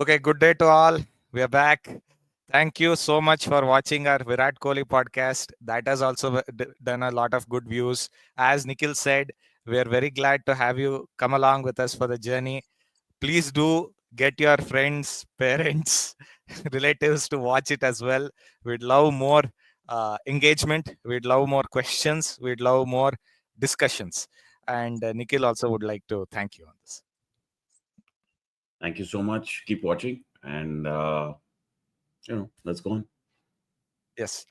Okay, good day to all. We are back. Thank you so much for watching our Virat Kohli podcast. That has also done a lot of good views. As Nikhil said, we are very glad to have you come along with us for the journey. Please do get your friends, parents, relatives to watch it as well. We'd love more engagement. We'd love more questions. We'd love more discussions. And Nikhil also would like to thank you on this. Thank you so much. Keep watching and let's go on. Yes.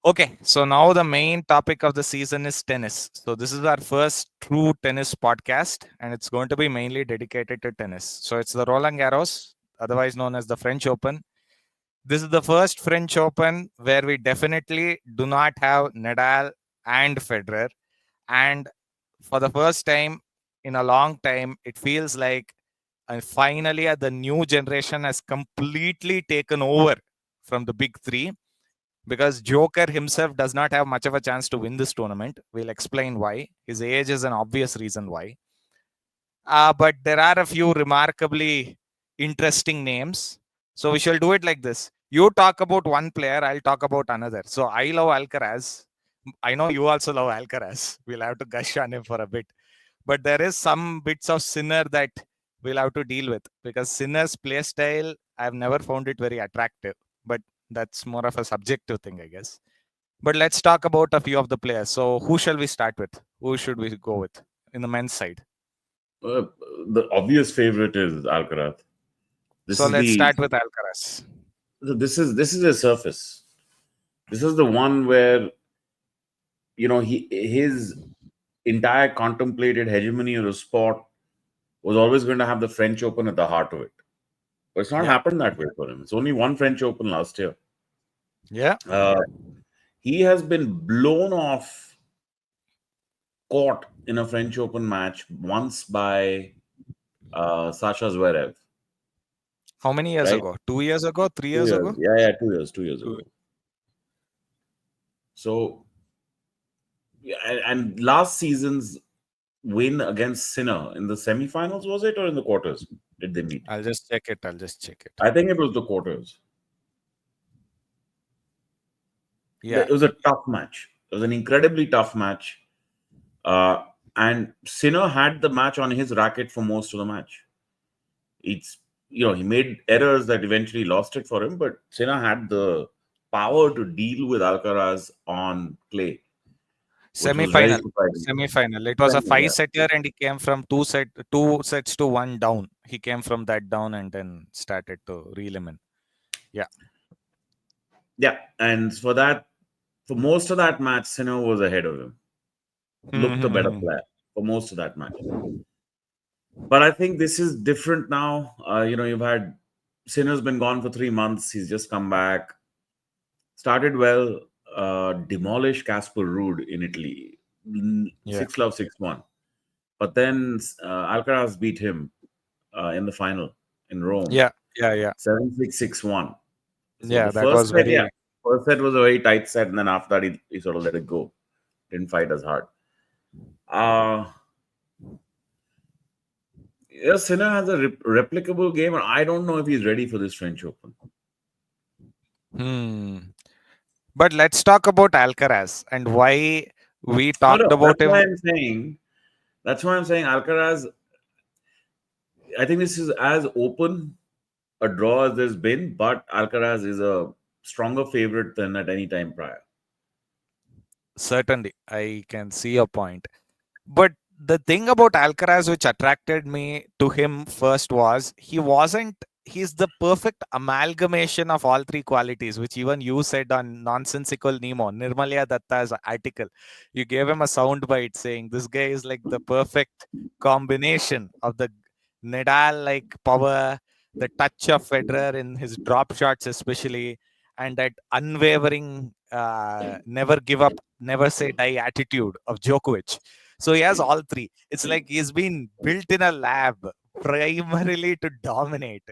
Okay, so now the main topic of the season is tennis. So this is our first true tennis podcast, and it's going to be mainly dedicated to tennis. So it's the Roland Garros, otherwise known as the French Open. This is the first French Open where we definitely do not have Nadal and Federer. And for the first time in a long time, it feels like finally the new generation has completely taken over from the big three, because Joker himself does not have much of a chance to win this tournament. We'll explain why. His age is an obvious reason why. But there are a few remarkably interesting names. So we shall do it like this. You talk about one player, I'll talk about another. So I love Alcaraz. I know you also love Alcaraz. We'll have to gush on him for a bit. But there is some bits of Sinner that we'll have to deal with, because Sinner's play style, I've never found it very attractive. But that's more of a subjective thing, I guess. But let's talk about a few of the players. So who shall we start with? Who should we go with in the men's side? Uh, the obvious favorite is Alcaraz. This So is let's the start with Alcaraz. this is a surface. This is the one where his entire contemplated hegemony of the sport was always going to have the French Open at the heart of it. But it's not Yeah. happened that way for him. It's only one French Open last year. Yeah. He has been blown off court in a French Open match once by Sasha Zverev. How many years Right? ago? 2 years ago? 3 years 2 years. ago? Yeah, 2 years. 2 years Two. ago. So, yeah, and last season's win against Sinner in the semifinals, was it, or in the quarters? Did they meet? I'll just check it. I think it was the quarters. Yeah. It was a tough match. It was an incredibly tough match. And Sinner had the match on his racket for most of the match. He made errors that eventually lost it for him, but Sinner had the power to deal with Alcaraz on clay, which was very Semi-final. surprising. Semi-final. It was a five-setter, and he came from two sets to one down. He came from that down and then started to reel him in. Yeah. Yeah, and for most of that match, Sinner was ahead of him. Looked the better player for most of that match. But I think this is different now. You've had Sinner's been gone for 3 months. He's just come back. Started well. Demolished Casper Ruud in Italy. Yeah. 6-love, 6-1. But then Alcaraz beat him in the final in Rome. Yeah. 7-6, 6-1. So Yeah, the that was very... first set was a very tight set, and then after that he sort of let it go. Didn't fight as hard. Sinner has a replicable game, and I don't know if he's ready for this French Open. But let's talk about Alcaraz and why we talked about him. That's why I'm saying Alcaraz. I think this is as open a draw as there's been, but Alcaraz is a stronger favorite than at any time prior. Certainly, I can see your point. But the thing about Alcaraz which attracted me to him first was he's the perfect amalgamation of all three qualities, which even you said on Nonsensical Nemo, Nirmalya Datta's article. You gave him a soundbite saying this guy is like the perfect combination of the Nadal-like power, the touch of Federer in his drop shots especially, and that unwavering, never give up, never say die attitude of Djokovic. So he has all three. It's like he's been built in a lab primarily to dominate.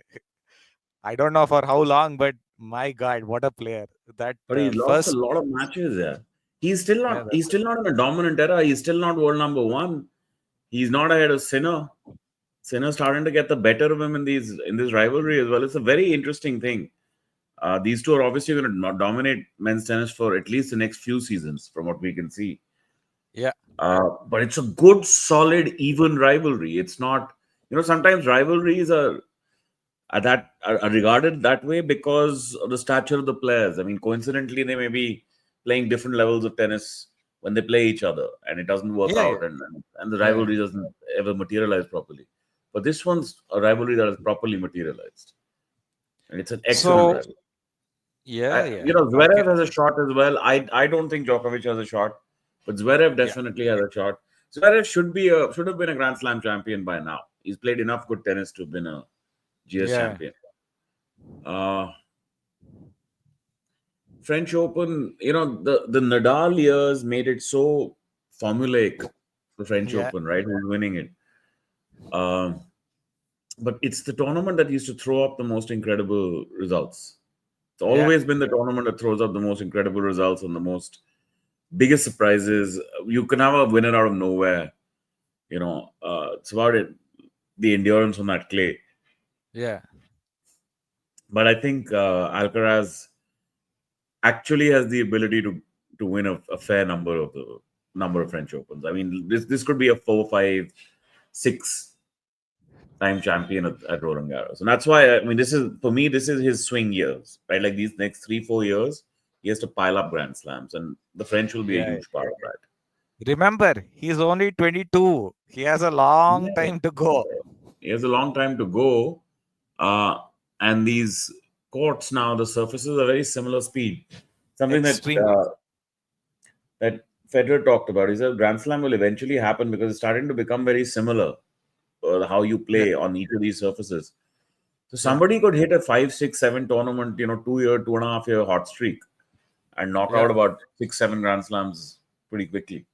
I don't know for how long, but my God, what a player! That But he's lost a first... lot of matches there. He's still Yeah, not. He's still not in a dominant era. He's still not world number one. He's not ahead of Sinner. Sinner starting to get the better of him in this rivalry as well. It's a very interesting thing. These two are obviously going to not dominate men's tennis for at least the next few seasons, from what we can see. Yeah. But it's a good, solid, even rivalry. It's not, sometimes rivalries are regarded that way because of the stature of the players. I mean, coincidentally, they may be playing different levels of tennis when they play each other, and it doesn't work Yeah. out, Yeah. and the Yeah. rivalry doesn't ever materialize properly. But this one's a rivalry that is properly materialized, and it's an excellent So rivalry. yeah. Yeah. Okay. Zverev has a shot as well. I don't think Djokovic has a shot, but Zverev Yeah. definitely has a shot. Zverev should have been a Grand Slam champion by now. He's played enough good tennis to have been a GS Yeah. champion. Uh, French Open, the Nadal years made it so formulaic, the French Yeah. Open, right? Who's winning it? Um, but it's the tournament that used to throw up the most incredible results. It's Yeah. always been the tournament that throws up the most incredible results and the most biggest surprises. You can have a winner out of nowhere. It's about it, the endurance on that clay. Yeah. But I think Alcaraz actually has the ability to win a fair number of French Opens. I mean, this could be a 4, 5, 6 time champion at Roland Garros, and that's why I mean, this is for me. This is his swing years, right? Like these next 3, 4 years, he has to pile up Grand Slams, and the French will be a Yeah. huge part of that. Remember, he's only 22. He has a long Yeah. time to go. He has a long time to go, uh, and these courts now, the surfaces are very similar speed. Something Extremely. that Federer talked about. He said Grand Slam will eventually happen because it's starting to become very similar how you Yeah. play on each of these surfaces. So Yeah. somebody could hit a 5, 6, 7 tournament, 2 year, 2.5 year hot streak and knock Yeah. out about 6, 7 Grand Slams pretty quickly.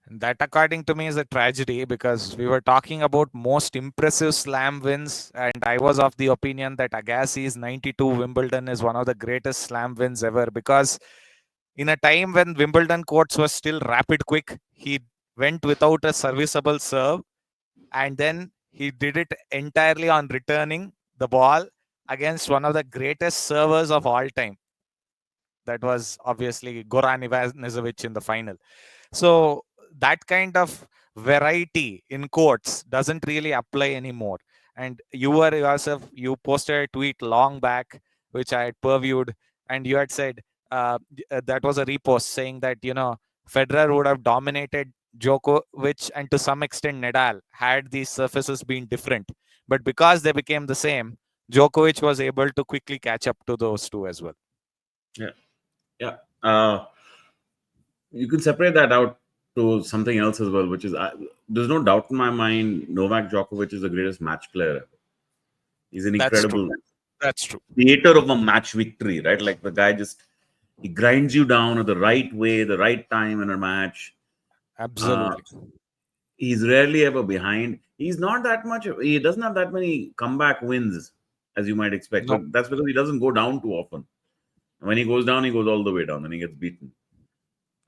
That, according to me, is a tragedy because we were talking about most impressive slam wins, and I was of the opinion that Agassi's 92 Wimbledon is one of the greatest slam wins ever because in a time when Wimbledon courts were still rapid quick, he went without a serviceable serve, and then he did it entirely on returning the ball against one of the greatest servers of all time. That was obviously Goran Ivanisevic in the final. So that kind of variety in quotes doesn't really apply anymore. And you were yourself, you posted a tweet long back, which I had purviewed, and you had said that was a repost saying that, Federer would have dominated Djokovic and to some extent Nadal had these surfaces been different. But because they became the same, Djokovic was able to quickly catch up to those two as well. Yeah. Yeah. You can separate that out to something else as well, which is there's no doubt in my mind Novak Djokovic is the greatest match player ever. He's an That's true. incredible That's true. creator of a match victory, right? Like the guy just he grinds you down at the right way, the right time in a match. Uh, Absolutely. he's rarely ever behind. He's not that much. He doesn't have that many comeback wins as you might expect, No. but that's because he doesn't go down too often. When he goes down, he goes all the way down, and he gets beaten.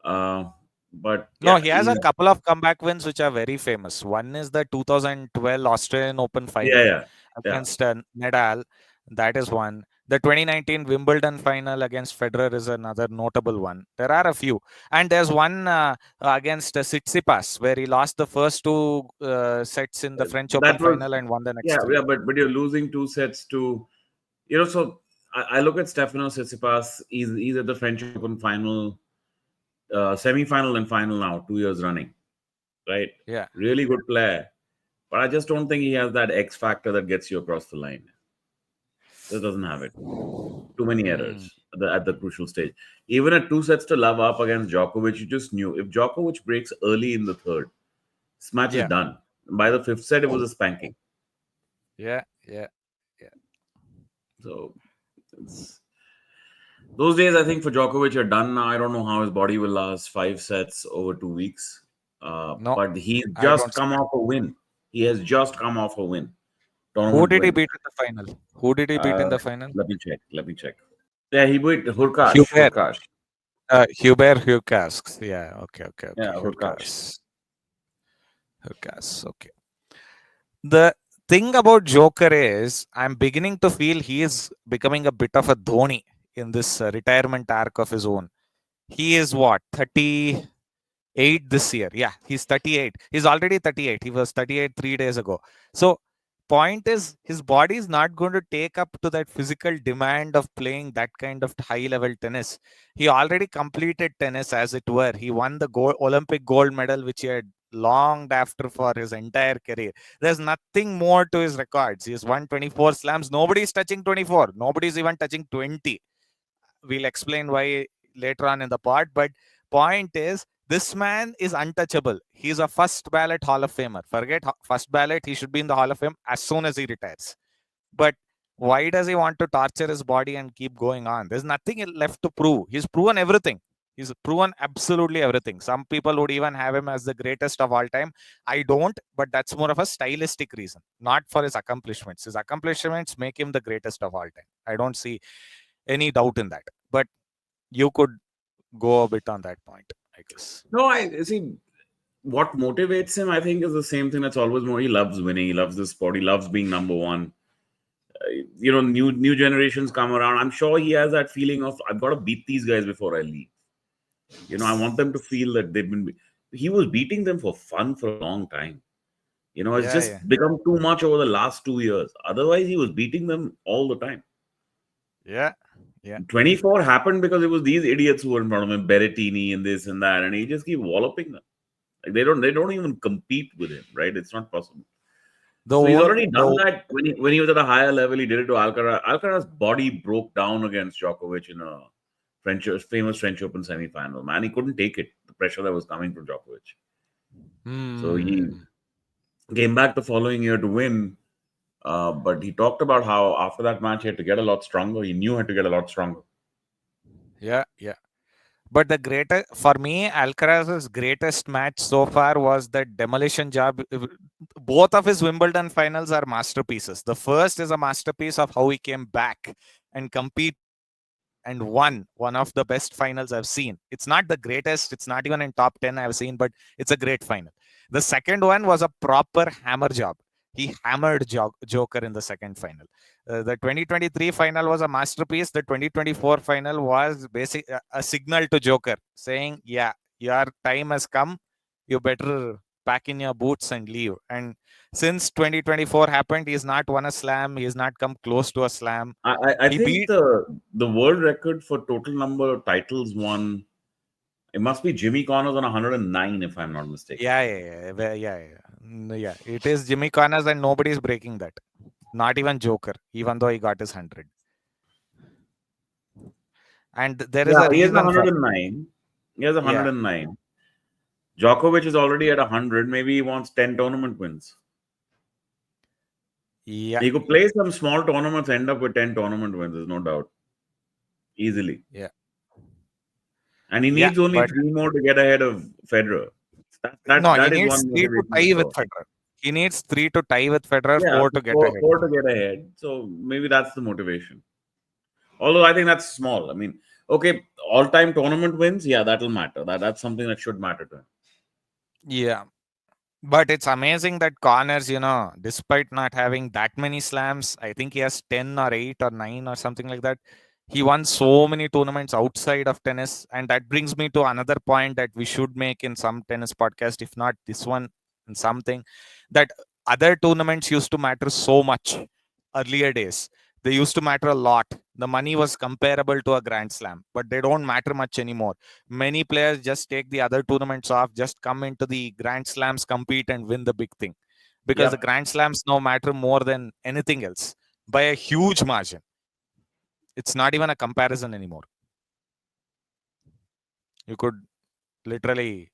Uh, but No, yeah, he has a couple of comeback wins which are very famous. One is the 2012 Australian Open yeah, final yeah, yeah. against Nadal. That is one. The 2019 Wimbledon final against Federer is another notable one. There are a few. And there's one against Tsitsipas where he lost the first two sets in the French Open That was final and won the yeah, next three. yeah. But you're losing 2 sets to So I look at Stefanos Tsitsipas. He's at the French Open final, semi-final and final now, 2 years running, right? Yeah. Really good player, but I just don't think he has that X factor that gets you across the line. Just doesn't have it. Too many Hmm. errors at the crucial stage. Even at 2 sets to love up against Djokovic, you just knew if Djokovic breaks early in the third, this match is Yeah. done. By the fifth set, it was a spanking. Yeah. Yeah. Yeah. So it's those days. I think for Djokovic are done now. I don't know how his body will last 5 sets over 2 weeks. No, But he's I just don't see come it. off a win. He has just come off a win, Who tournament did he win. beat in the final? Who did he beat in Uh, the final? let me check. Let me check. Yeah, he beat Hurkacz. Hubert. Hurkacz. Hubert Hurkacz. Yeah. Okay. Okay. Yeah, Okay. Hurkacz. Hurkacz. Okay. The thing about Joker is, I'm beginning to feel he is becoming a bit of a Dhoni in this retirement arc of his own. He is what, 38 this year? Yeah, he's 38. He's already 38. He was 38 3 days ago. So, point is, his body is not going to take up to that physical demand of playing that kind of high level tennis. He already completed tennis, as it were. He won the Olympic gold medal, which he had longed after for his entire career. There's nothing more to his records. He's won 24 slams. Nobody's touching 24. Nobody's even touching 20. We'll explain why later on in the pod. But point is, this man is untouchable. He's a first ballot Hall of Famer. Forget first ballot. He should be in the Hall of Fame as soon as he retires. But why does he want to torture his body and keep going on? There's nothing left to prove. He's proven everything. He's proven absolutely everything. Some people would even have him as the greatest of all time. I don't, but that's more of a stylistic reason, not for his accomplishments. His accomplishments make him the greatest of all time. I don't see any doubt in that. But you could go a bit on that point, I guess. No, I see. What motivates him, I think, is the same thing that's always more. He loves winning. He loves the sport. He loves being number one. New generations come around. I'm sure he has that feeling of I've got to beat these guys before I leave. I want them to feel that they've been. He was beating them for fun for a long time. It's Yeah, yeah, just become too much over the last 2 years. Otherwise, he was beating them all the time. yeah, yeah. 24 happened because it was these idiots who were in front of him, Berrettini and this and that, and he just keep walloping them. Like they don't even compete with him, right? It's not possible. The So he's one, already done that when he was at a higher level. He did it to Alcaraz. Alcaraz's body broke down against Djokovic in a famous French Open semi-final. Man, he couldn't take it. The pressure that was coming from Djokovic. So he hmm, came back the following year to win. But he talked about how after that match he had to get a lot stronger. He knew he had to get a lot stronger. yeah, yeah. But the greatest for me, Alcaraz's greatest match so far was the demolition job. Both of his Wimbledon finals are masterpieces. The first is a masterpiece of how he came back and competed and won one of the best finals I've seen. It's not the greatest, it's not even in top 10 I've seen, but it's a great final. The second one was a proper hammer job. He hammered Joker in the second final. The 2023 final was a masterpiece. The 2024 final was a signal to Joker saying, yeah, your time has come. You better pack in your boots and leave. And since 2024 happened, he's not won a slam. He's not come close to a slam. I He think beat. the world record for total number of titles won. It must be Jimmy Connors on 109, if I'm not mistaken. Yeah, yeah, yeah, yeah. It is Jimmy Connors, and nobody's breaking that. Not even Joker, even though he got his 100. And there is Yeah, a he has reason for. 109. He has Yeah, 109. Djokovic is already at 100. Maybe he wants 10 tournament wins. yeah, He could play some small tournaments, end up with 10 tournament wins, there's no doubt. Easily. yeah, And he yeah. needs only But three more to get ahead of Federer. no, he That is needs one three to motivation for tie with sure. Federer. He needs three to tie with Federer, Yeah, four to get four, ahead. four to get ahead. So maybe that's the motivation. Although I think that's small. I mean, okay, all-time tournament wins, yeah, that'll matter. That's something that should matter to him. Yeah. But it's amazing that Connors, despite not having that many slams, I think he has 10 or 8 or 9 or something like that. He won so many tournaments outside of tennis. And that brings me to another point that we should make in some tennis podcast, if not this one, in something that other tournaments used to matter so much earlier days. They used to matter a lot. The money was comparable to a Grand Slam, but they don't matter much anymore. Many players just take the other tournaments off, just come into the Grand Slams, compete, and win the big thing, because the Yep. Grand Slams now matter more than anything else by a huge margin. It's not even a comparison anymore. You could literally,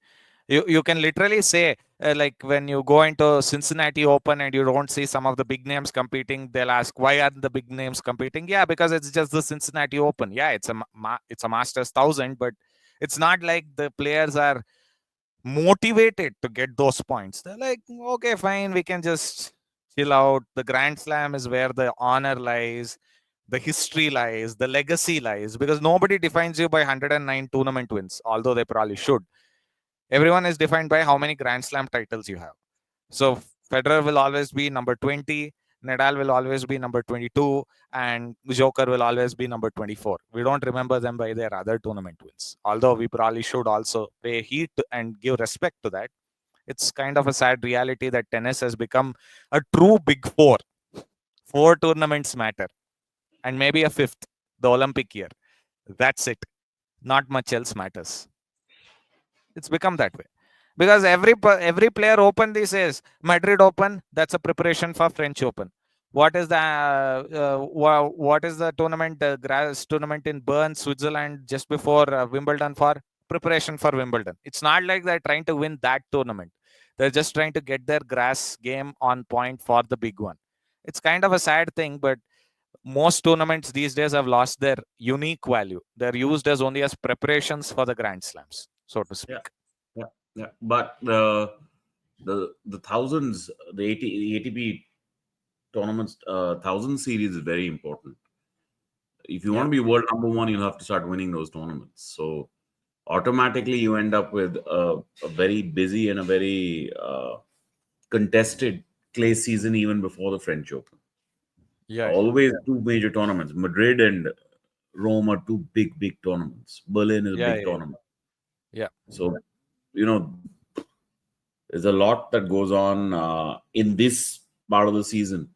you can literally say, like when you go into Cincinnati Open and you don't see some of the big names competing, they'll ask, why aren't the big names competing? Yeah, because it's just the Cincinnati Open. Yeah, it's a Masters 1000, but it's not like the players are motivated to get those points. They're like, okay, fine, we can just chill out. The Grand Slam is where the honor lies, the history lies, the legacy lies, because nobody defines you by 109 tournament wins, although they probably should. Everyone is defined by how many Grand Slam titles you have. So Federer will always be number 20. Nadal will always be number 22, and Joker will always be number 24. We don't remember them by their other tournament wins. Although we probably should also pay heed and give respect to that. It's kind of a sad reality that tennis has become a true big four. Four tournaments matter, and maybe a fifth, the Olympic year. That's it. Not much else matters. It's become that way because every player openly says Madrid Open. That's a preparation for French Open. What is the what is the tournament grass tournament in Bern, Switzerland, just before Wimbledon for preparation for Wimbledon? It's not like they're trying to win that tournament. They're just trying to get their grass game on point for the big one. It's kind of a sad thing, but most tournaments these days have lost their unique value. They're used as only as preparations for the Grand Slams, so to Yeah, speak. yeah, yeah. But the thousands, the ATP tournaments, thousand series is very important. If you want Yeah, to be world number one, you'll have to start winning those tournaments. So automatically, you end up with a very busy and a very contested clay season even before the French Open. yeah, yeah, Always two major tournaments. Madrid and Rome are two big tournaments. Berlin is a yeah, big yeah, tournament. yeah, So, you know, there's a lot that goes on in this part of the season,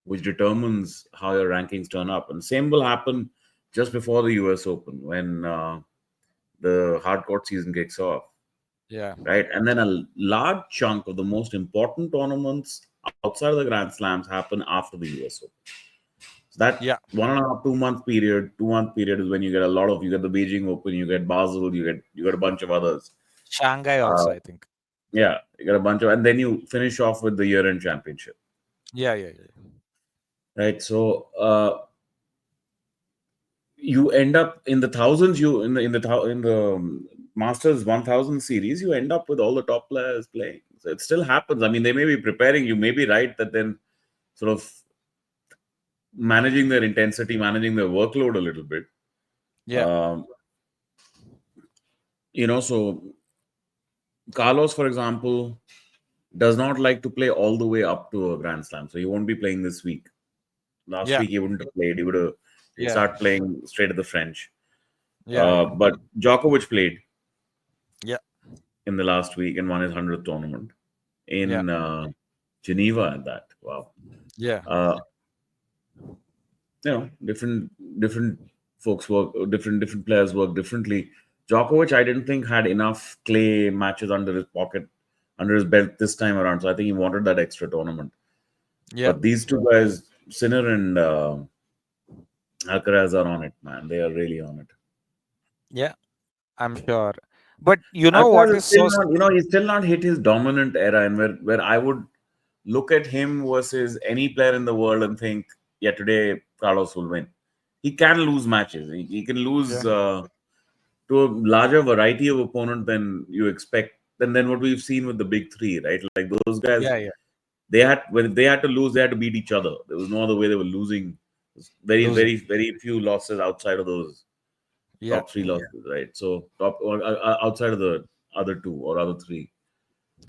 which determines how your rankings turn up. And same will happen just before the US Open when the hardcourt season kicks off, yeah, right? And then a large chunk of the most important tournaments outside of the Grand Slams happen after the US Open. So that yeah. 1.5, 2 month period, 2 month period is when you get a lot of, you get the Beijing Open, you get Basel, you get a bunch of others. Shanghai Uh, also, I think. yeah, you get a bunch of, and then you finish off with the year-end championship, Yeah, yeah, yeah, right? So you end up in the thousands. You in the Masters 1000 series, you end up with all the top players playing. So it still happens. I mean, they may be preparing. You may be right that then sort of managing their intensity, managing their workload a little bit. yeah, Um, so Carlos, for example, does not like to play all the way up to a Grand Slam. So he won't be playing this week. Last yeah, week he wouldn't have played. He'd yeah, start playing straight at the French. yeah, yeah, But Djokovic played yeah, in the last week and won his 100th tournament yeah, in Geneva at that. Wow. yeah, Uh, different folks work, different players work differently. Djokovic, I didn't think had enough clay matches under his pocket, under his belt this time around. So I think he wanted that extra tournament. yeah, But these two guys, Sinner and Alcaraz, are on it, man. They are really on it. yeah. I'm sure. But you know what Alcaraz is is still so? not, he's still not hit his dominant era, and where I would look at him versus any player in the world and think, yeah, today Carlos will win. He can lose matches. He can lose Yeah, to a larger variety of opponent than you expect. Than what we've seen with the big three, right? Like those guys, yeah, yeah. when they had to lose, they had to beat each other. There was no other way they were losing. Very, Losing. very, very few losses outside of those Yeah, top three losses, right? So top or outside of the other two or other three.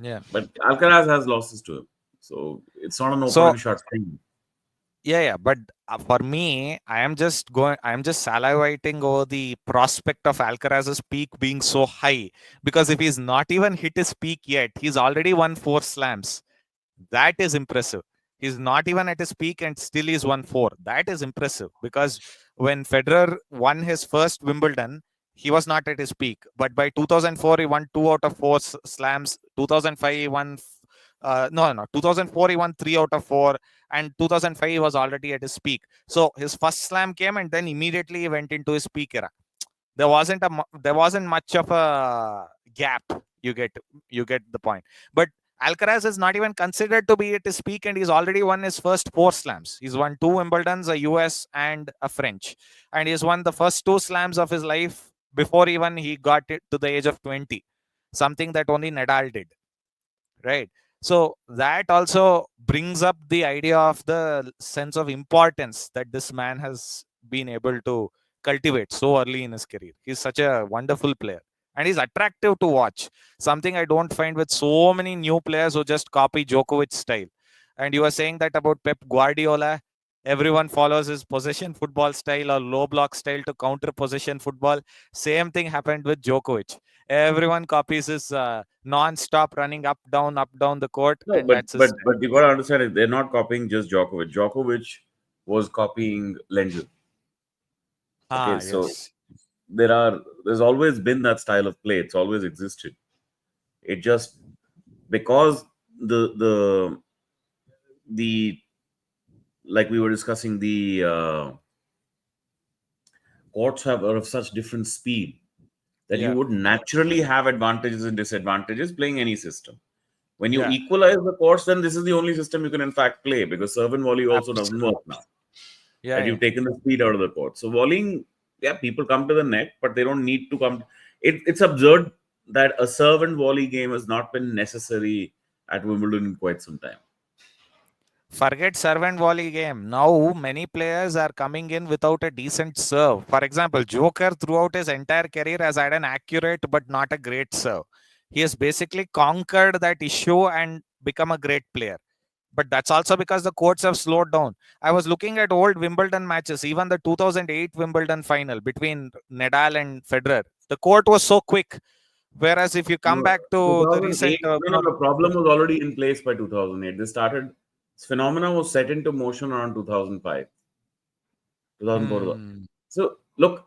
yeah. But Alcaraz has losses to him, so it's not an open So and shut thing. yeah, yeah. But for me, I am just salivating over the prospect of Alcaraz's peak being so high because if he's not even hit his peak yet, he's already won 4 slams. That is impressive. He's not even at his peak and still he's won 4. That is impressive because when Federer won his first Wimbledon, he was not at his peak. But by 2004, he won 2 out of 4 slams. 2005, he won. No, no. 2004, he won 3 out of 4. And 2005, he was already at his peak. So his first slam came and then immediately he went into his peak era. There wasn't much of a gap. You get the point. But Alcaraz is not even considered to be at his peak, and he's already won his first 4 slams. He's won 2 Wimbledons, a US and a French, and he's won the first 2 slams of his life before even he got it to the age of 20, something that only Nadal did, right? So that also brings up the idea of the sense of importance that this man has been able to cultivate so early in his career. He's such a wonderful player, and he's attractive to watch. Something I don't find with so many new players who just copy Djokovic style. And you were saying that about Pep Guardiola. Everyone follows his possession football style or low block style to counter possession football. Same thing happened with Djokovic. Everyone copies his non-stop running up down the court, No, and but that's his but style. but you got to understand it. They're not copying just Djokovic. Djokovic was copying Lendl. Okay, Ah, so yes. there's always been that style of play. It's always existed. It just because the like we were discussing, the courts have are of such different speed that you Yeah, would naturally have advantages and disadvantages playing any system. When you yeah, equalize the courts, then this is the only system you can in fact play, because serve and volley also doesn't work absolutely. now. Yeah, That yeah. you've taken the speed out of the court. So volleying, yeah, people come to the net, but they don't need to come. It's absurd that a serve and volley game has not been necessary at Wimbledon in quite some time. Forget servant volley game. Now many players are coming in without a decent serve. For example, Joker throughout his entire career has had an accurate but not a great serve. He has basically conquered that issue and become a great player. But that's also because the courts have slowed down. I was looking at old Wimbledon matches, even the 2008 Wimbledon final between Nadal and Federer. The court was so quick. Whereas if you come No, back to the recent 2008. No, the problem was already in place by 2008. This phenomena was set into motion around 2005, 2004. hmm, So look,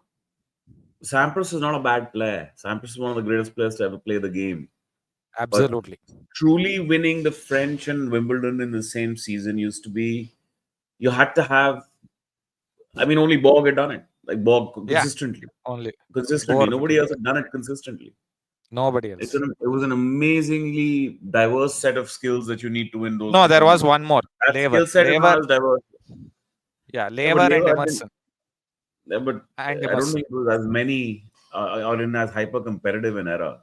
Sampras is not a bad player. Sampras is one of the greatest players to ever play the game. But absolutely. truly winning the French and Wimbledon in the same season used to be, you had to have. I mean, only Borg had done it. Like Borg Yeah, consistently, only consistently. Borg Nobody did else that. had done it consistently. Nobody else. It was an amazingly diverse set of skills that you need to win those No, two there was tournaments. one more. That Lever. skill set is Lever. not as diverse. Yeah, Yeah, but Lever and Lever, Emerson. yeah, but And I don't Emerson. think it was as many or in as hyper competitive an era,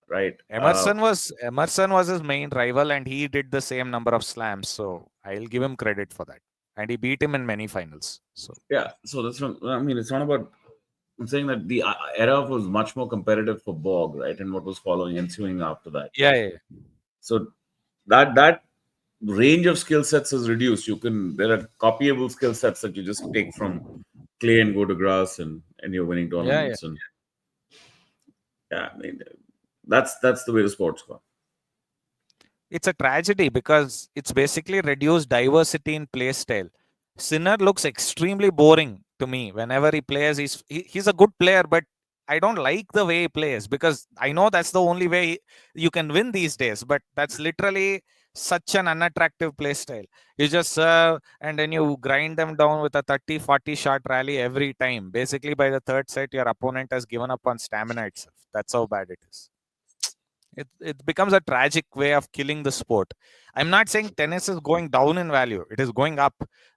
right? Emerson was his main rival, and he did the same number of slams. So I'll give him credit for that. And he beat him in many finals. So Yeah. So that's what I mean. It's not about. I'm saying that the era was much more competitive for Borg, right, and what was following ensuing after that. yeah, yeah, yeah. So that range of skill sets is reduced. There are copyable skill sets that you just take from clay and go to grass, and you're winning Yeah, yeah. tournaments. And yeah, I mean, that's the way the sport's gone. It's a tragedy because it's basically reduced diversity in play style. Sinner looks extremely boring to me whenever he plays. He's a good player, but I don't like the way he plays because I know that's the only way you can win these days. But that's literally such an unattractive play style. You just serve and then you grind them down with a 30-40 shot rally every time. Basically, by the third set, your opponent has given up on stamina itself. That's how bad it is. It becomes a tragic way of killing the sport. I'm not saying tennis is going down in value, it is going up.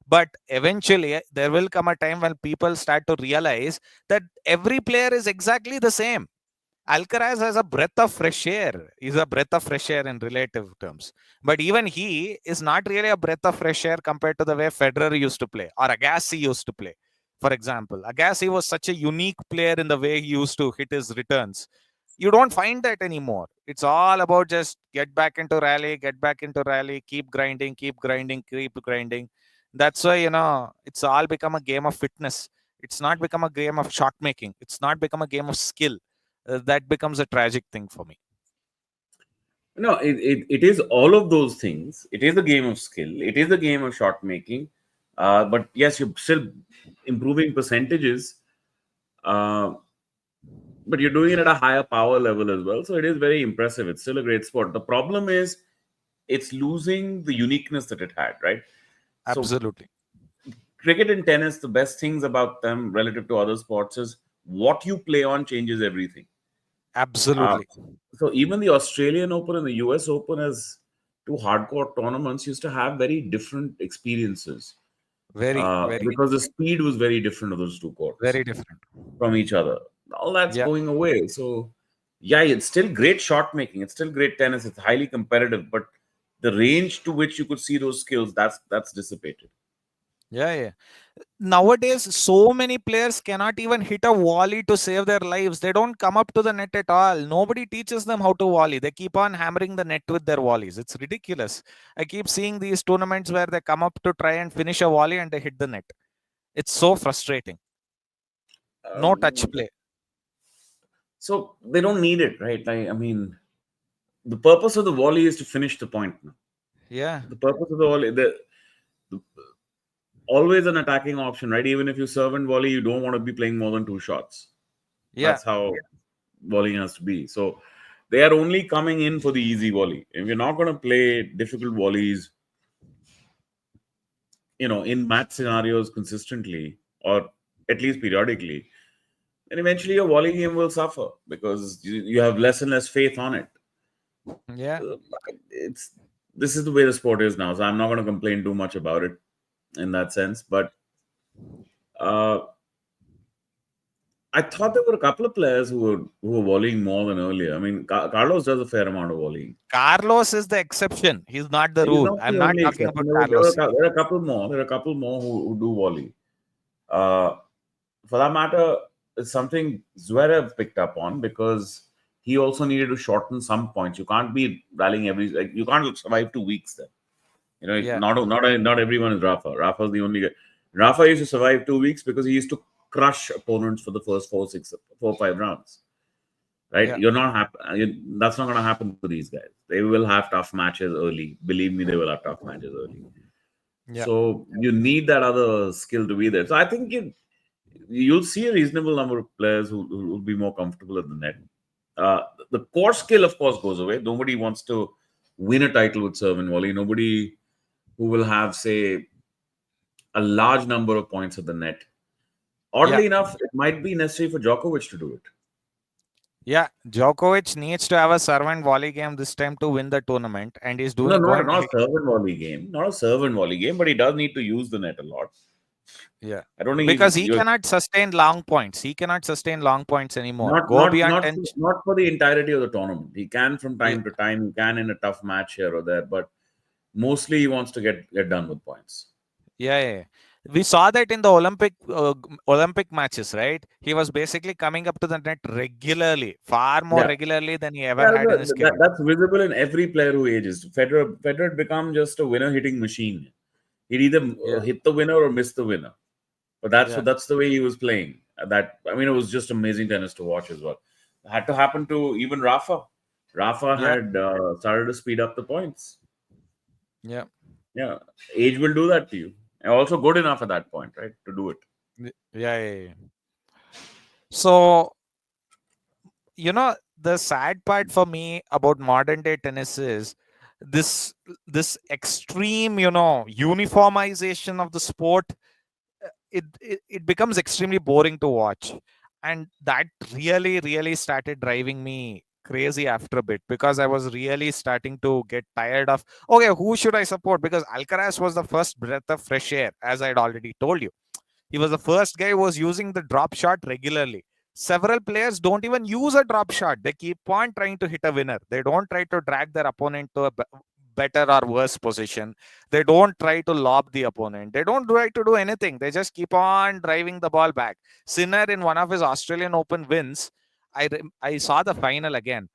But eventually, there will come a time when people start to realize that every player is exactly the same. Alcaraz has a breath of fresh air. He's a breath of fresh air in relative terms. But even he is not really a breath of fresh air compared to the way Federer used to play or Agassi used to play. For example, Agassi was such a unique player in the way he used to hit his returns. You don't find that anymore. It's all about just get back into rally, keep grinding, keep grinding, keep grinding. That's why, it's all become a game of fitness. It's not become a game of shot making. It's not become a game of skill. That becomes a tragic thing for me. No, it is all of those things. It is a game of skill. It is a game of shot making. But yes, you're still improving percentages. Uh, but you're doing it at a higher power level as well. So it is very impressive. It's still a great sport. The problem is it's losing the uniqueness that it had, right? So Absolutely. cricket and tennis, the best things about them relative to other sports is what you play on changes everything. Uh, Absolutely. so even the Australian Open and the US Open as two hardcore tournaments used to have very different experiences Very, very, because the speed was very different of those two courts very different. from each other. All that's Yeah. going away. So yeah, it's still great shot making. It's still great tennis. It's highly competitive, but the range to which you could see those skills that's dissipated. Yeah, yeah. Nowadays, so many players cannot even hit a volley to save their lives. They don't come up to the net at all. Nobody teaches them how to volley. They keep on hammering the net with their volleys. It's ridiculous. I keep seeing these tournaments where they come up to try and finish a volley and they hit the net. It's so frustrating. No touch Um, play. so they don't need it, right? I mean, the purpose of the volley is to finish the point. Now. Yeah, The purpose of the volley, the always an attacking option, right? Even if you serve and volley, you don't want to be playing more than two shots. yeah, That's how volleying has to be. So they are only coming in for the easy volley. If you're not going to play difficult volleys, in match scenarios consistently or at least periodically, then eventually your volley game will suffer because you have less and less faith on it. yeah, Uh, It's this is the way the sport is now, so I'm not going to complain too much about it in that sense. But uh, I thought there were a couple of players who were volleying more than earlier. I mean, Carlos does a fair amount of volleying. Carlos is the exception. He's not the He's rule. not I'm the not only talking exception. about There were, Carlos. there are a couple more. There are a couple more who do volley. Uh, for that matter, it's something Zverev picked up on because he also needed to shorten some points. You can't be rallying you can't survive 2 weeks there. Yeah, Not everyone is Rafa. Rafa's the only guy. Rafa used to survive 2 weeks because he used to crush opponents for the first 4, 5 rounds. Right? yeah, You're not happy. That's not going to happen for these guys. They will have tough matches early. Believe me, they will have tough matches early. yeah, So you need that other skill to be there. So I think you'll see a reasonable number of players who will be more comfortable at the net. The core skill, of course, goes away. Nobody wants to win a title with serve and volley. Nobody who will have, say, a large number of points at the net. yeah. Oddly enough, it might be necessary for Djokovic to do it. Yeah, Djokovic needs to have a servant volley game this time to win the tournament, and he's No, doing not, going. not a serve and volley game. Not a serve and volley game, but he does need to use the net a lot. Yeah, I don't think because he you're cannot sustain long points. He cannot sustain long points anymore. not Go not beyond not 10. not for the entirety of the tournament. He can from Yeah, time to time. He can in a tough match here or there, but mostly he wants to get done with points. yeah, yeah. We saw that in the Olympic matches, right? He was basically coming up to the net regularly, far more Yeah. regularly than he ever Yeah, had in his career. that's visible in every player who ages. Federer had become just a winner hitting machine. He'd either Yeah, hit the winner or miss the winner. But yeah, that's the way he was playing. That I mean, it was just amazing tennis to watch as well. It had to happen to even Rafa. Rafa yeah, had started to speed up the points. yeah, Yeah, age will do that to you. And also good enough at that point, right, to do it. yeah, yeah, yeah. So the sad part for me about modern day tennis is this this extreme uniformization of the sport. It becomes extremely boring to watch, and that really started driving me crazy after a bit, because I was really starting to get tired of, okay, who should I support? Because Alcaraz was the first breath of fresh air, as I'd already told you. He was the first guy who was using the drop shot regularly. Several players don't even use a drop shot. They keep on trying to hit a winner. They don't try to drag their opponent to a better or worse position. They don't try to lob the opponent. They don't try to do anything. They just keep on driving the ball back. Sinner, in one of his Australian Open wins, I saw the final again.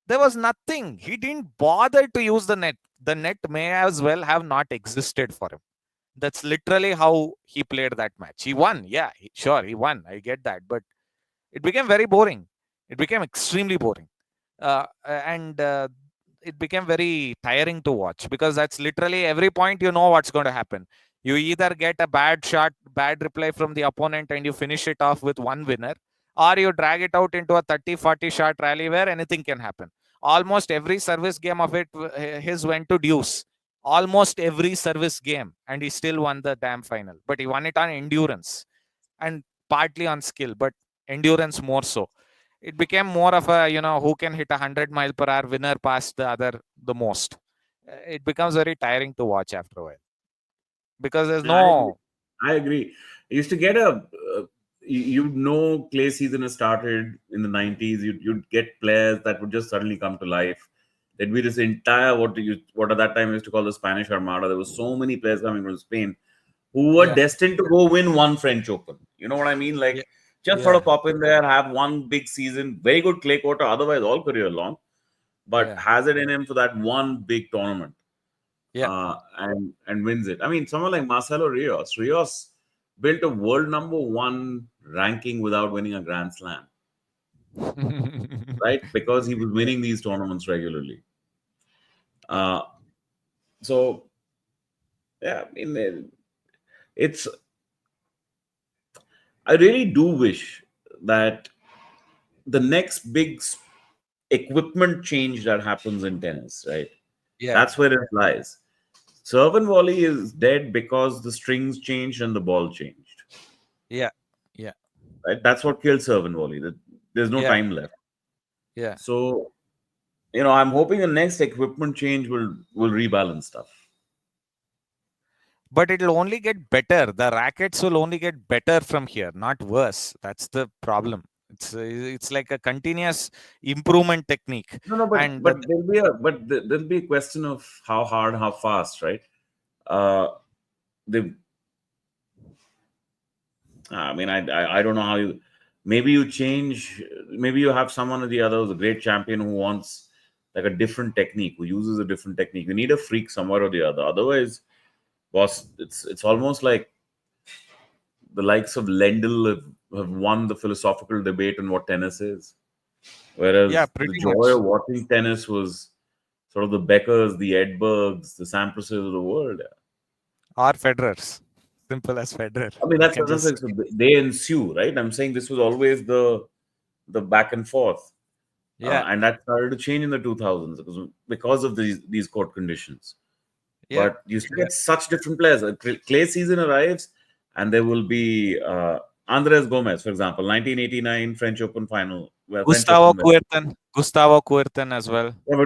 There was nothing. He didn't bother to use the net. The net may as well have not existed for him. That's literally how he played that match. He won. Yeah, sure, he won. I get that. But it became very boring. It became extremely boring. And it became very tiring to watch, because that's literally every point you know what's going to happen. You either get a bad shot, bad reply from the opponent, and you finish it off with one winner, or you drag it out into a 30-40 shot rally where anything can happen. Almost every service game of it, his went to deuce. Almost every service game, and he still won the damn final. But he won it on endurance and partly on skill, but endurance more so. It became more of a, who can hit 100 mile per hour winner past the other the most. It becomes very tiring to watch after a while, because there's I agree. no. I agree. I used to get clay season has started in the 90s. You'd get players that would just suddenly come to life. There'd be this entire what at that time used to call the Spanish Armada. There was so many players coming from Spain who were Yeah. destined to go win one French Open. You know what I mean? Yeah. Like just sort Yeah. of pop in there, have one big season, very good clay court, otherwise all career long, but Yeah. has it in him for that one big tournament Yeah. and wins it. I mean, someone like Marcelo Rios. Rios built a world number one ranking without winning a Grand Slam, right? Because he was Yeah. winning these tournaments regularly. Uh, so yeah, I mean, it's. I really do wish that the next big equipment change that happens in tennis, right? Yeah. That's where it lies. Serve and volley is dead because the strings changed and the ball changed. Yeah. Yeah. Right? That's what killed serve and volley. There's no Yeah. time left. Yeah. So, I'm hoping the next equipment change will rebalance stuff. But it'll only get better. The rackets will only get better from here, not worse. That's the problem. It's like a continuous improvement technique. No, no, but And there'll be a question of how hard, how fast, right? Uh, the I mean, I don't know how you. Maybe you change. Maybe you have someone or the other who's a great champion who wants like a different technique, who uses a different technique. You need a freak somewhere or the other. Otherwise, boss, it's almost like the likes of Lendl have won the philosophical debate on what tennis is. yeah, Whereas the pretty joy much. of watching tennis was sort of the Beckers, the Edbergs, the Sampras's of the world. Or Federers. Simple as Federer. I mean, You that's can that's just like, so they ensue, right? I'm saying this was always the back and forth, yeah, and that started to change in the 2000s because of these court conditions. yeah, But you still yeah. get such different players. Clay season arrives, and there will be Andres Gomez, for example, 1989 French Open final, where French Gustavo Open. Kuerten. Gustavo Kuerten as well. Yeah,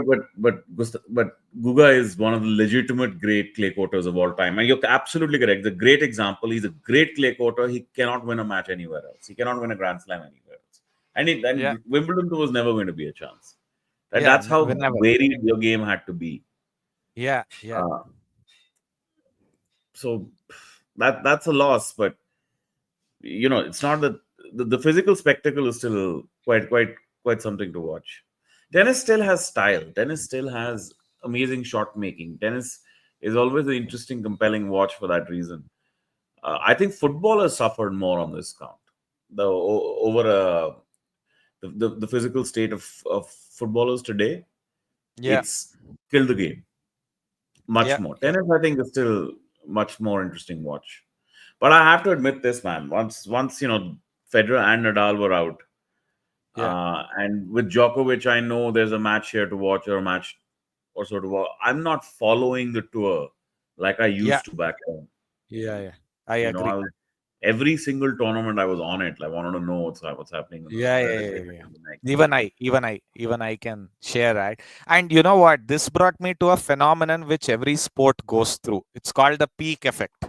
but Guga is one of the legitimate great clay courters of all time, and you're absolutely correct. The great example. He's a great clay courter. He cannot win a match anywhere else. He cannot win a Grand Slam anywhere else. Yeah, And Wimbledon was never going to be a chance. Right? yeah, That's how whenever. varied your game had to be. Yeah, yeah. Uh, so that's a loss, but it's not that the physical spectacle is still quite something to watch. Tennis still has style. Tennis still has amazing shot making. Tennis is always an interesting, compelling watch for that reason. I think football has suffered more on this count. Over the physical state of footballers today, Yeah, it's killed the game much yeah, more. yeah, Tennis, I think, is still much more interesting watch. But I have to admit this, man. Once Federer and Nadal were out, yeah, and with Djokovic, I know there's a match here to watch or a match or sort of. I'm not following the tour like I yeah, used to back then. yeah, yeah. I I agree. was every single tournament I was on it. I wanted to know what's happening in Yeah, where yeah, is yeah, it yeah. in the next. Even I can share that. And you know what? This brought me to a phenomenon which every sport goes through. It's called the peak effect.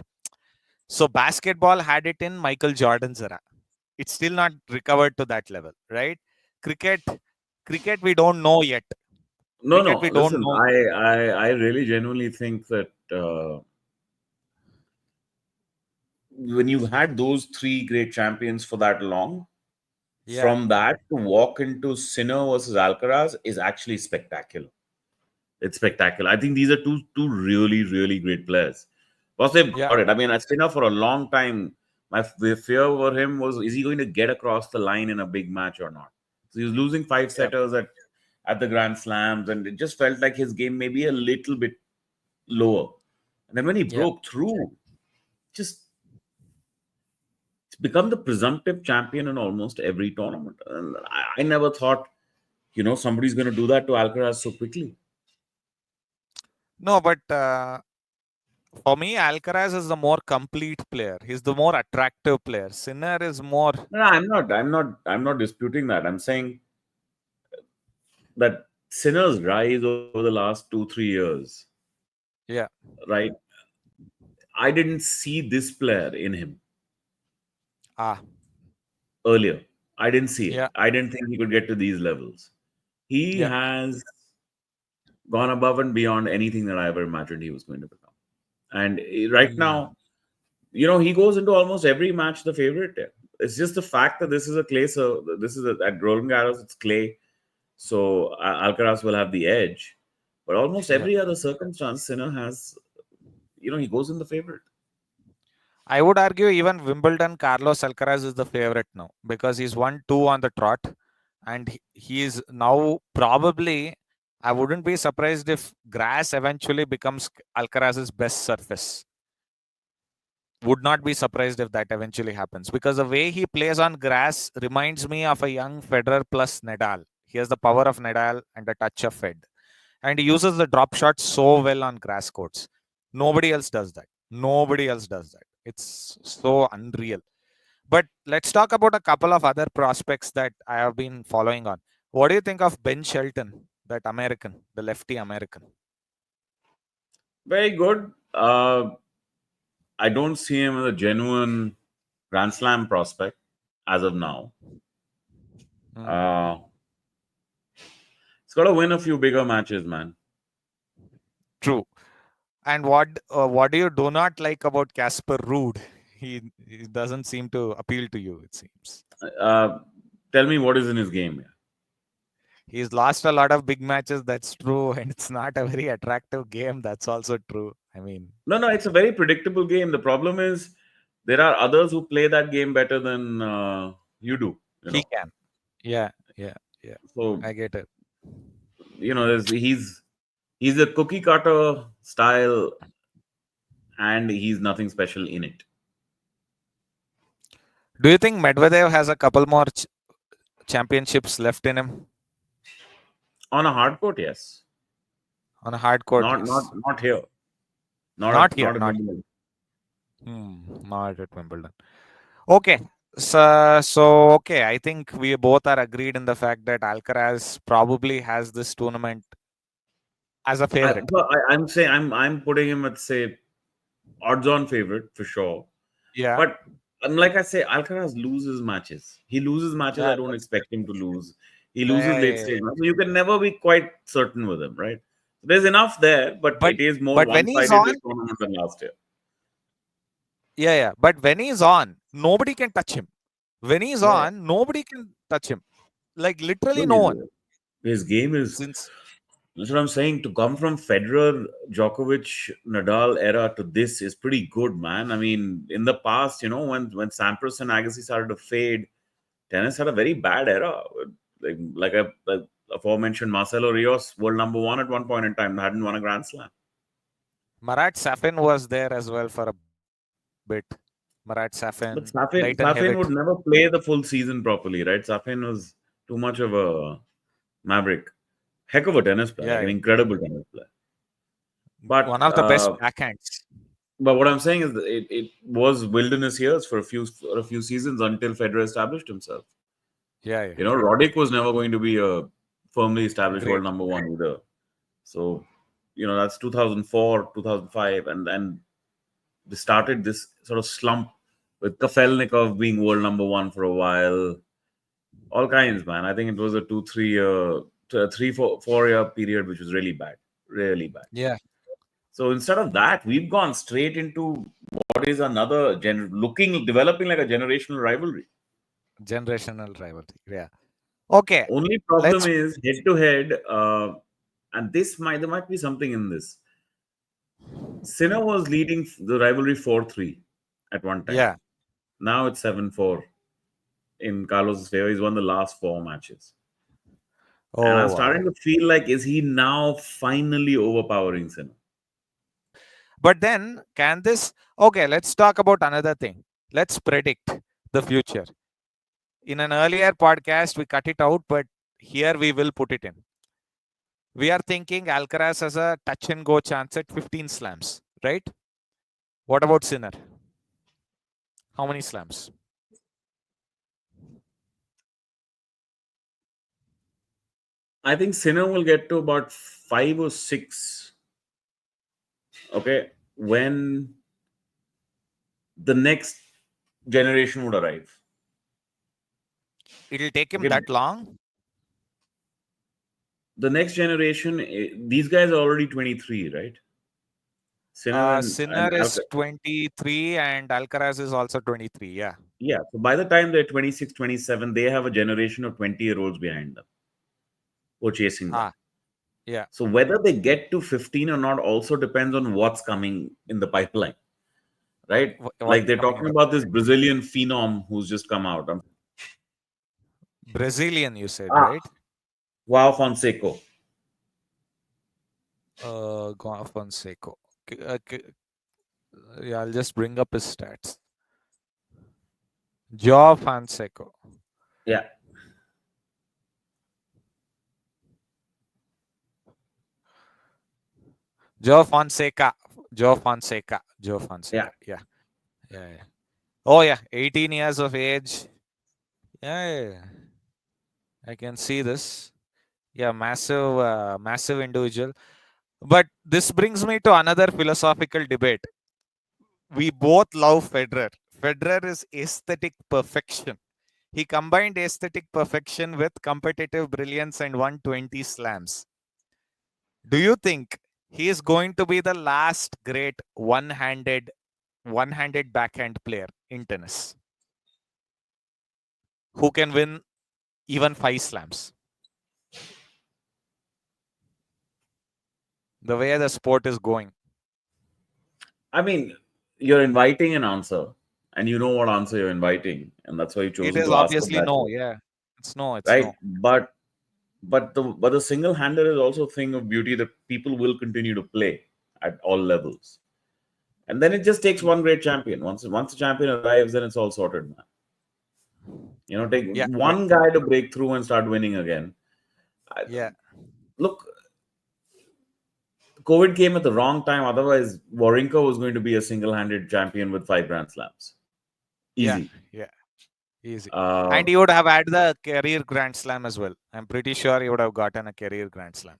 So basketball had it in Michael Jordan's era. It's still not recovered to that level, right? Cricket, cricket, we don't know yet. No, Cricket, no. we don't Listen, know. I really genuinely think that when you've had those three great champions for that long, Yeah, from that to walk into Sinner versus Alcaraz is actually spectacular. It's spectacular. I think these are two really really great players. Plus they've yeah, got it. I mean, Sinner for a long time, the fear over him was, is he going to get across the line in a big match or not? So he was losing five yeah, setters at the Grand Slams, and it just felt like his game maybe a little bit lower. And then when he yeah. broke through, just become the presumptive champion in almost every tournament. And I never thought, somebody's going to do that to Alcaraz so quickly. No, but for me, Alcaraz is the more complete player. He's the more attractive player. Sinner is more. No, I'm not disputing that. I'm saying that Sinner's rise over the last 2-3 years, Yeah, right? I didn't see this player in him ah, earlier. I didn't see it. yeah, I didn't think he could get to these levels. He yeah. has gone above and beyond anything that I ever imagined he was going to become. And right Mm. now, he goes into almost every match the favorite. Yeah. It's just the fact that this is a clay, so this is at Roland Garros, it's clay, so Alcaraz will have the edge. But almost Yeah. every other circumstance, Sinner has, he goes in the favorite. I would argue even Wimbledon, Carlos Alcaraz is the favorite now because he's won two on the trot, and he is now probably. I wouldn't be surprised if grass eventually becomes Alcaraz's best surface. Would not be surprised if that eventually happens because the way he plays on grass reminds me of a young Federer plus Nadal. He has the power of Nadal and the touch of Fed, and he uses the drop shot so well on grass courts. Nobody else does that. Nobody else does that. It's so unreal. But let's talk about a couple of other prospects that I have been following on. What do you think of Ben Shelton, that American, the lefty American? Very good. I don't see him as a genuine Grand Slam prospect as of now. Uh, Hmm. he's got to win a few bigger matches, man. True. And what do you do not like about Casper Ruud? He doesn't seem to appeal to you. It seems Uh, tell me what is in his game. he's lost a lot of big matches. That's true, and it's not a very attractive game. That's also true. I mean, No, no, it's a very predictable game. The problem is there are others who play that game better than you do. he can. Yeah, yeah, yeah. So I get it. he's a cookie cutter style, and he's nothing special in it. Do you think Medvedev has a couple more championships left in him On a hard court, yes. on a hard court? Not not Yes. not here. Not Not at here. not at Not Wimbledon. not at Wimbledon. Okay. So I think we both are agreed in the fact that Alcaraz probably has this tournament as a favorite. I'm saying I'm putting him at, say, odds on favorite for sure. Yeah. But like I say, Alcaraz loses matches. He loses matches Yeah. I don't expect him to lose. He Yeah, loses yeah, late yeah, stage yeah. matches. So you can never be quite certain with him, right? There's enough there, but But it is more but when he's one-sided this on, tournament than last year. yeah, yeah. But when he's on, nobody can touch him. When he's Yeah, yeah. on, nobody can touch him. Like literally Look, no one. his game is. Since That's what I'm saying. To come from Federer, Djokovic, Nadal era to this is pretty good, man. I mean, in the past, when Sampras and Agassi started to fade, tennis had a very bad era. Like aforementioned Marcelo Rios, world number one at one point in time, hadn't won a Grand Slam. Marat Safin was there as well for a bit. Marat But Safin, Leighton Safin Hewitt. would never play the full season properly, right? Safin was too much of a maverick. Heck of a tennis player, like Yeah, an yeah. incredible tennis player. But One of the best backhands. what I'm saying is that it was wilderness years for a few seasons until Federer established himself. Yeah, yeah. Roddick was never going to be a firmly established world Agreed. number one either. So, that's 2004, 2005, and they started this sort of slump with Kafelnikov being world number one for a while. All kinds, man. I think it was a 2 3 year, 4 year period, which was really bad, really bad. Yeah. So instead of that, we've gone straight into what is another developing like a generational rivalry. Generational rivalry. Yeah. Okay. Only problem Let's is head to head, and there might be something in this. Sinner was leading the rivalry 4-3 at one time. yeah. Now it's 7-4 in Carlos's favor. He's won the last four matches. And I'm Oh starting wow. to feel like, is he now finally overpowering Sinner? But then can this okay, let's talk about another thing. Let's predict the future. In an earlier podcast, we cut it out, but here we will put it in. We are thinking Alcaraz has a touch and go chance at 15 slams, right? What about Sinner? How many slams? I think Sinner will get to about 5 or 6. Okay, when the next generation would arrive. It'll take him Okay, that long? the next generation, these guys are already 23, right? Sinner Sinner and is 23 and Alcaraz is also 23. Yeah. yeah. So by the time they're 26, 27, they have a generation of 20-year-olds behind them who are chasing them. Ah, yeah. So whether they get to 15 or not also depends on what's coming in the pipeline, right? What's Like they're coming in talking the about this Brazilian phenom who's just come out. Brazilian, you said, Ah, right? Wow Fonseca. Fonseca. Yeah, I'll just bring up his stats. Joao Fonseca. Yeah, Joe Fonseca. Joe Fonseca. Joe yeah. Fonseca. Yeah. Yeah. Yeah. Oh, yeah. 18 years of age. Yeah. Yeah, yeah. I can see this. Yeah. Massive individual. But this brings me to another philosophical debate. We both love Federer. Federer is aesthetic perfection. He combined aesthetic perfection with competitive brilliance and won 20 slams. Do you think he is going to be the last great one-handed backhand player in tennis who can win even 5 slams? The way the sport is going, I mean, you're inviting an answer, and you know what answer you're inviting, and that's why you've it chosen is to ask it obviously that no. way, Yeah, it's no. It's right? no. But the single hander is also a thing of beauty that people will continue to play at all levels. And then it just takes one great champion. Once the champion arrives, then it's all sorted, man. Take Yeah, yeah, one guy to break through and start winning again. I, yeah, look, COVID came at the wrong time. Otherwise, Wawrinka was going to be a single-handed champion with 5 Grand Slams. yeah, Easy. yeah. Easy. Uh, And he would have had the career Grand Slam as well. I'm pretty sure he would have gotten a career Grand Slam.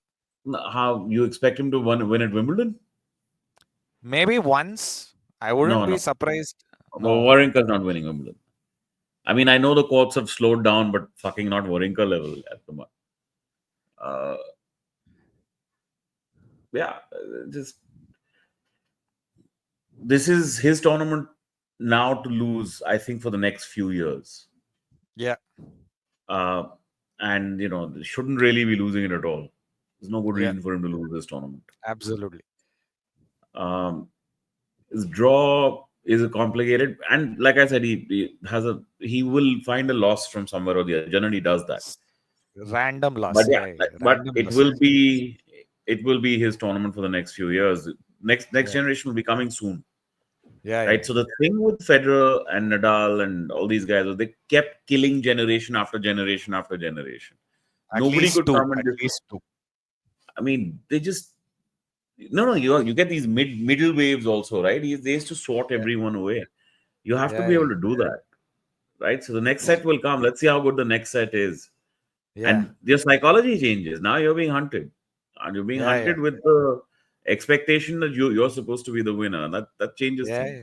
how you expect him to win at Wimbledon? Maybe once. I No, wouldn't be no. surprised. No. Wawrinka's not winning Wimbledon. I mean, I know the courts have slowed down, but fucking not Wawrinka level at the moment. Uh, yeah, just this is his tournament now to lose. I think for the next few years, Yeah, uh, and they shouldn't really be losing it at all. There's no good yeah, reason for him to lose this tournament. absolutely. Um, his draw is complicated, and like I said, he will find a loss from somewhere or the other. Generally, does that. S- Random But loss. yeah, Yeah, yeah, yeah. but Random it loss. will be his tournament for the next few years. Next Yeah, generation will be coming soon, yeah, yeah, right? So the thing with Federer and Nadal and all these guys was they kept killing generation after generation after generation. At Nobody least could two. come and At just. least two. I mean, they just no. You get these middle waves also, right? They used to sort Yeah, everyone away. You have to yeah, be able yeah, to do that, right? So the next set will come. Let's see how good the next set is. yeah, And your psychology changes. Now you're being hunted, and you're being yeah, yeah, hunted with the expectation that you're supposed to be the winner. That changes yeah, things. yeah,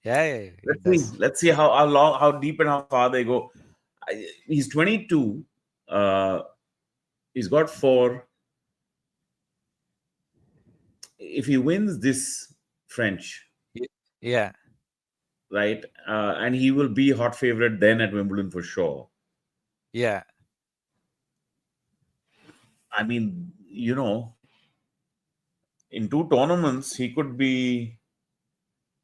There. yeah, yeah, yeah. It Let's see. does. Let's see how long, how deep, and how far they go. He's 22. Uh, he's got four. If he wins this French, Y- Yeah, right, and he will be hot favorite then at Wimbledon for sure. yeah, I mean, in two tournaments, he could be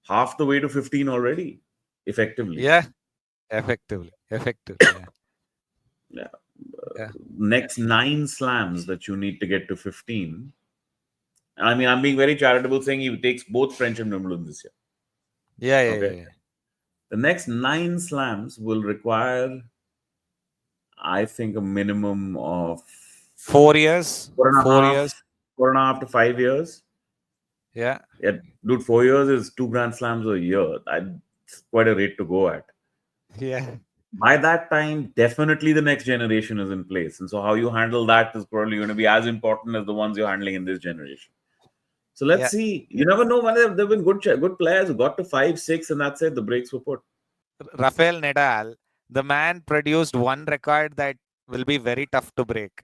half the way to 15 already, effectively. yeah. Effectively, effectively. Yeah, Yeah. yeah, Next 9 slams that you need to get to 15. I mean, I'm being very charitable saying he takes both French and Wimbledon this year. yeah, yeah, Okay. yeah. Yeah. The next 9 slams will require, I think, a minimum of 4 years. four and a 4 years. half, 4.5 to 5 years. Yeah, Yeah, dude, 4 years is 2 Grand Slams a year. That's quite a rate to go at. yeah, By that time, definitely the next generation is in place. And so, how you handle that is probably going to be as important as the ones you're handling in this generation. So let's yeah. see. You never know when there've been good players who got to 5, 6, and that's it. The breaks were put. Rafael Nadal, the man produced one record that will be very tough to break.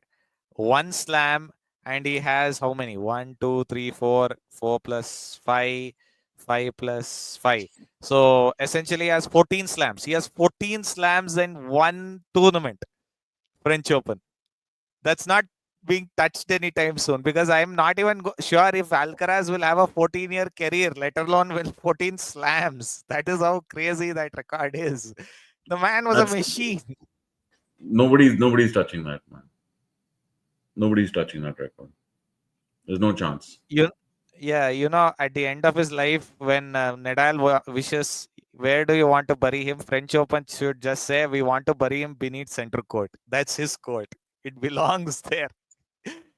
One slam and he has how many? One, two, three, four, 4 plus 5, 5 plus 5. So essentially, he has 14 slams. He has 14 slams in one tournament, French Open. That's not being touched anytime soon because I'm not even sure if Alcaraz will have a 14-year career, let alone will 14 slams. That is how crazy that record is. The man was a That's machine. nobody's touching that, man. Nobody's touching that record. There's no chance. You, yeah, at the end of his life, when Nadal wishes, where do you want to bury him? French Open should just say, we want to bury him beneath center court. That's his court. It belongs there.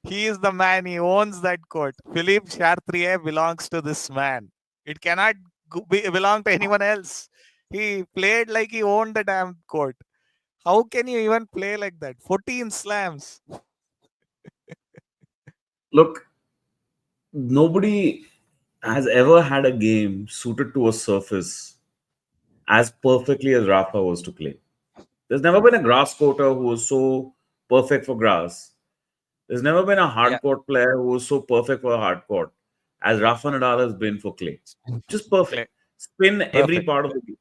He is the man. He owns that court. Philippe Chartrier belongs to this man. It cannot belong to anyone else. He played like he owned the damn court. How can you even play like that? 14 slams. Look, nobody has ever had a game suited to a surface as perfectly as Rafa was to play. There's never been a grass courter who was so perfect for grass. There's never been a hard Yeah, court player who was so perfect for a hard court as Rafa Nadal has been for clay. Just perfect. play Spin every perfect. part of the game.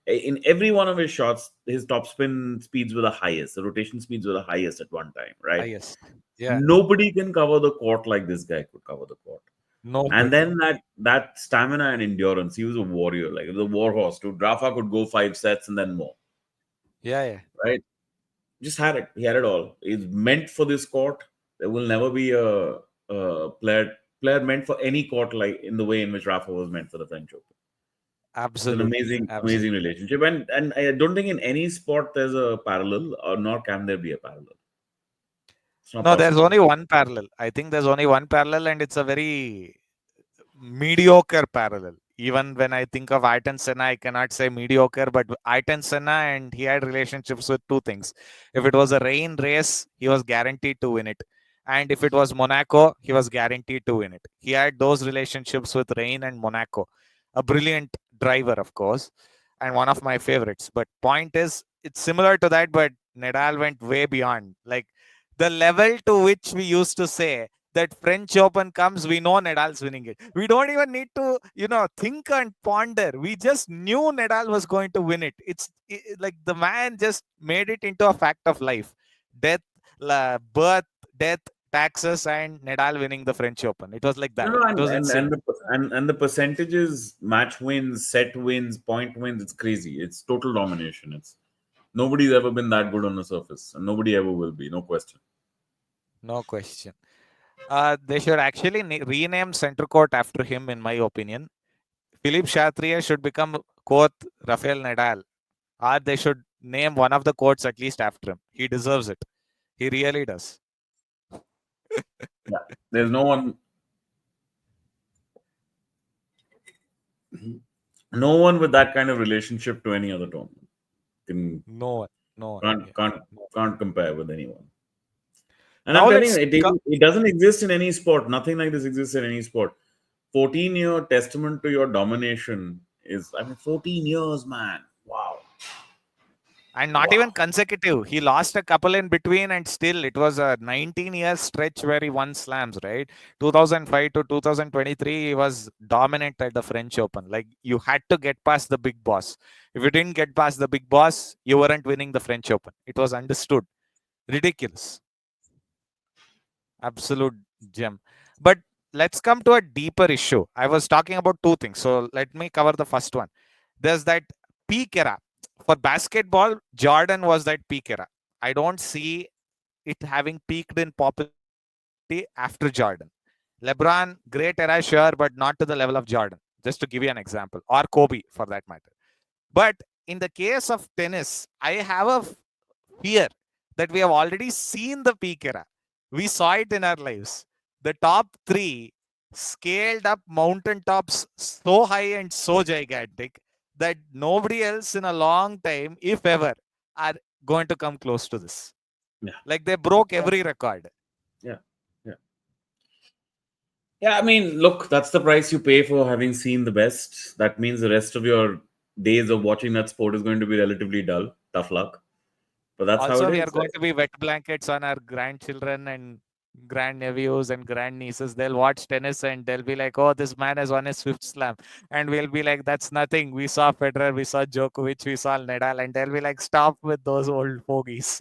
In every one of his shots, his top spin speeds were the highest. The rotation speeds were the highest at one time, right? Highest. Yeah, Nobody can cover the court like this guy could cover the court. And nobody. then that stamina and endurance, he was a warrior, like the war horse. Dude, Rafa could go 5 sets and then more, Yeah, yeah. right? Just had it. He had it all. It's meant for this court. There will never be a player meant for any court like in the way in which Rafa was meant for the French Open. It's an Absolutely. amazing Absolutely. relationship, and I don't think in any sport there's a parallel, or nor can there be a parallel. It's not No, there's possible. only one parallel. I think there's only one parallel, and it's a very mediocre parallel. Even when I think of Ayrton Senna, I cannot say mediocre, but Ayrton Senna and he had relationships with two things. If it was a rain race, he was guaranteed to win it. And if it was Monaco, he was guaranteed to win it. He had those relationships with Rain and Monaco. A brilliant driver, of course, and one of my favorites. But point is, it's similar to that, but Nadal went way beyond. Like the level to which we used to say that French Open comes, we know Nadal's winning it. We don't even need to, think and ponder. We just knew Nadal was going to win it. Like the man just made it into a fact of life. Death, birth, death, taxes, and Nadal winning the French Open. It was like No, that. no, It was insane. and the percentages, match wins, set wins, point wins, it's crazy. It's total domination. It's nobody's ever been that good on the surface, and nobody ever will be, no question. No question. They should actually rename center court after him, in my opinion. Philippe Chatrier should become court Rafael Nadal, or they should name one of the courts at least after him. He deserves it. He really does. Yeah, there's no one with that kind of relationship to any other tournament. Can No one. No one. can't Yeah. can't No. can't compare with anyone. And I'm Now telling you, let's it doesn't exist in any sport. Nothing like this exists in any sport. 14-year testament to your domination is, I mean, 14 years, man. Wow. and not even Wow. consecutive. He lost a couple in between, and still it was a 19-year stretch where he won slams, right? 2005 to 2023, he was dominant at the French Open. Like you had to get past the big boss. If you didn't get past the big boss, you weren't winning the French Open. It was understood. Ridiculous. Absolute gem. But let's come to a deeper issue. I was talking about two things. So let me cover the first one. There's that peak era. For basketball, Jordan was that peak era. I don't see it having peaked in popularity after Jordan. LeBron, great era, sure, but not to the level of Jordan. Just to give you an example, or Kobe for that matter. But in the case of tennis, I have a fear that we have already seen the peak era. We saw it in our lives. The top three scaled up mountaintops so high and so gigantic that nobody else in a long time, if ever, are going to come close to this. Yeah. Like they broke Yeah. every record. Yeah. Yeah. Yeah. I mean, look, that's the price you pay for having seen the best. That means the rest of your days of watching that sport is going to be relatively dull. Tough luck. But that's how it Also, we are is. going to be wet blankets on our grandchildren and grandnephews and grandnieces, they'll watch tennis and they'll be like, "Oh, this man has won his fifth slam," and we'll be like, "That's nothing. We saw Federer, we saw Djokovic, we saw Nadal," and they'll be like, "Stop with those old fogies."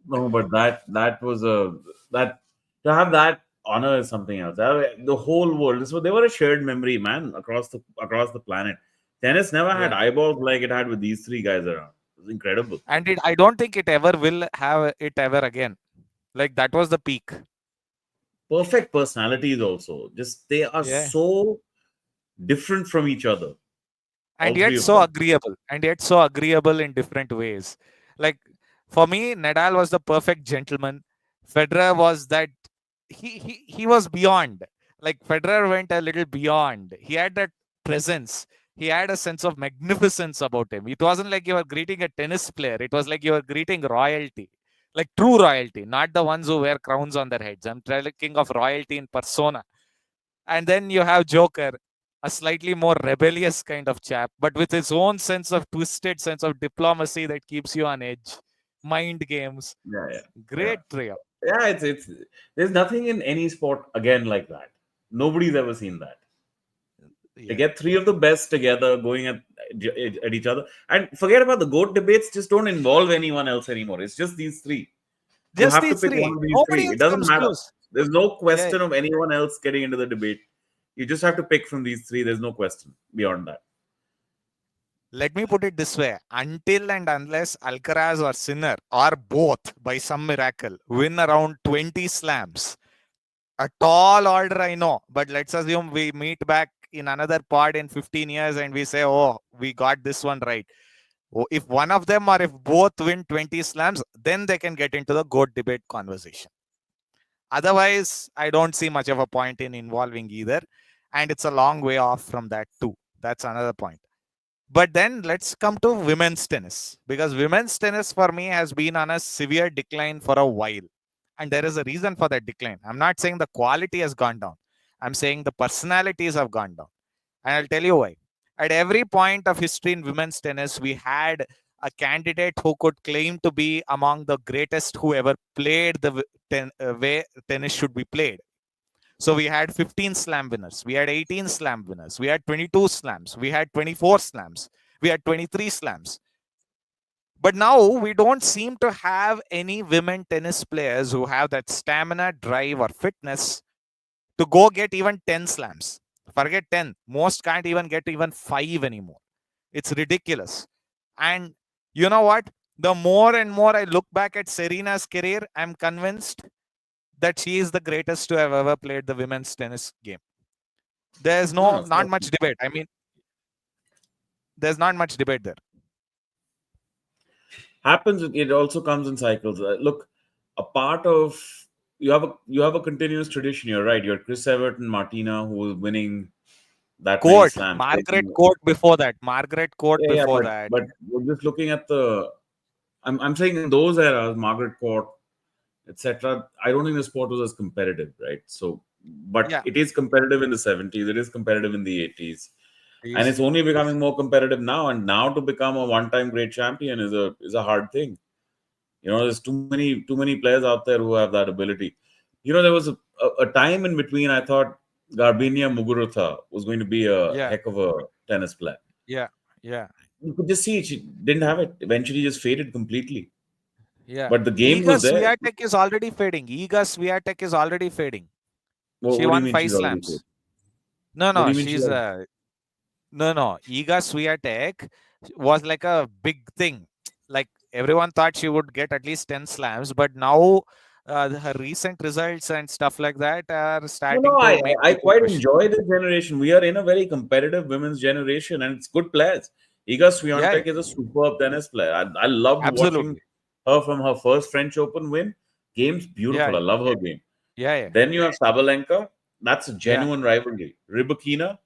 No, but that was a that to have that honor is something else. The whole world. So they were a shared memory, man, across the planet. Tennis never had Yeah, eyeballs like it had with these three guys around. It was incredible. and I don't think it ever will have it ever again. Like that was the peak. Perfect personalities also. Just they are Yeah. so different from each other, And all yet three of so them. agreeable, and yet so agreeable in different ways. Like for me, Nadal was the perfect gentleman. Federer was that he was beyond. Like Federer went a little beyond. He had that presence. He had a sense of magnificence about him. It wasn't like you were greeting a tennis player. It was like you were greeting royalty, like true royalty, not the ones who wear crowns on their heads. I'm talking of royalty in persona. And then you have Joker, a slightly more rebellious kind of chap, but with his own sense of twisted sense of diplomacy that keeps you on edge. Mind games. Yeah, yeah, yeah. Great trio. Yeah, it's there's nothing in any sport again like that. Nobody's ever seen that. To Yeah. get three of the best together going at each other. And forget about the GOAT debates, just don't involve anyone else anymore. It's just these three. You Just have to these pick one three. of these Nobody three. It else doesn't comes matter. close. There's no Yeah. question of anyone else getting into the debate. You just have to pick from these three. There's no question beyond that. Let me put it this way. Until and unless Alcaraz or Sinner or both by some miracle win around 20 slams, a tall order, I know, but let's assume we meet back in another pod in 15 years and we say, oh, we got this one right. If one of them or if both win 20 slams, then they can get into the GOAT debate conversation. Otherwise, I don't see much of a point in involving either. And it's a long way off from that, too. That's another point. But then let's come to women's tennis because women's tennis for me has been on a severe decline for a while. And there is a reason for that decline. I'm not saying the quality has gone down, I'm saying the personalities have gone down. And I'll tell you why. At every point of history in women's tennis, we had a candidate who could claim to be among the greatest who ever played the way tennis should be played. So we had 15 slam winners, we had 18 slam winners, we had 22 slams, we had 24 slams, we had 23 slams. But now we don't seem to have any women tennis players who have that stamina, drive, or fitness to go get even 10 slams. Forget 10. Most can't even get even 5 anymore. It's ridiculous. And you know what? The more and more I look back at Serena's career, I'm convinced that she is the greatest to have ever played the women's tennis game. There's No, no no, not much debate. I mean, there's not much debate there. happens. It also comes in cycles. Look, a part of you have a continuous tradition. You're right. You're Chris Evert and Martina who was winning that many Court, slams. Margaret Court before that. Margaret Court Yeah, yeah, before but that. but we're just looking at the. I'm saying in those eras, Margaret Court, etc. I don't think the sport was as competitive, right? So, but Yeah. it is competitive in the 70s. It is competitive in the 80s, and it's Please. only becoming more competitive now. And now to become a one-time great champion is a hard thing. There's too many players out there who have that ability. There was a time in between. I thought Garbinia Muguruza was going to be a Yeah. heck of a tennis player. Yeah. Yeah. You could just see she didn't have it. Eventually, just faded completely. Yeah. But the game Iga was there. Swiatek is already fading. Iga Swiatek is already fading. What, She what do you won mean five she's already faded? slams. No, What do no, you mean she's she's already? no. Iga Swiatek was like a big thing. Like everyone thought she would get at least 10 slams, but now her recent results and stuff like that are No, starting no. I to make I people quite question. enjoy this generation. We are in a very competitive women's generation, and it's good players. Iga Yeah, Swiatek is a superb tennis player. I loved watching absolutely. her from her first French Open win. Game's Yeah, beautiful. I love her game. yeah, yeah, Then you have Sabalenka. That's a yeah, genuine rivalry. Rybakina,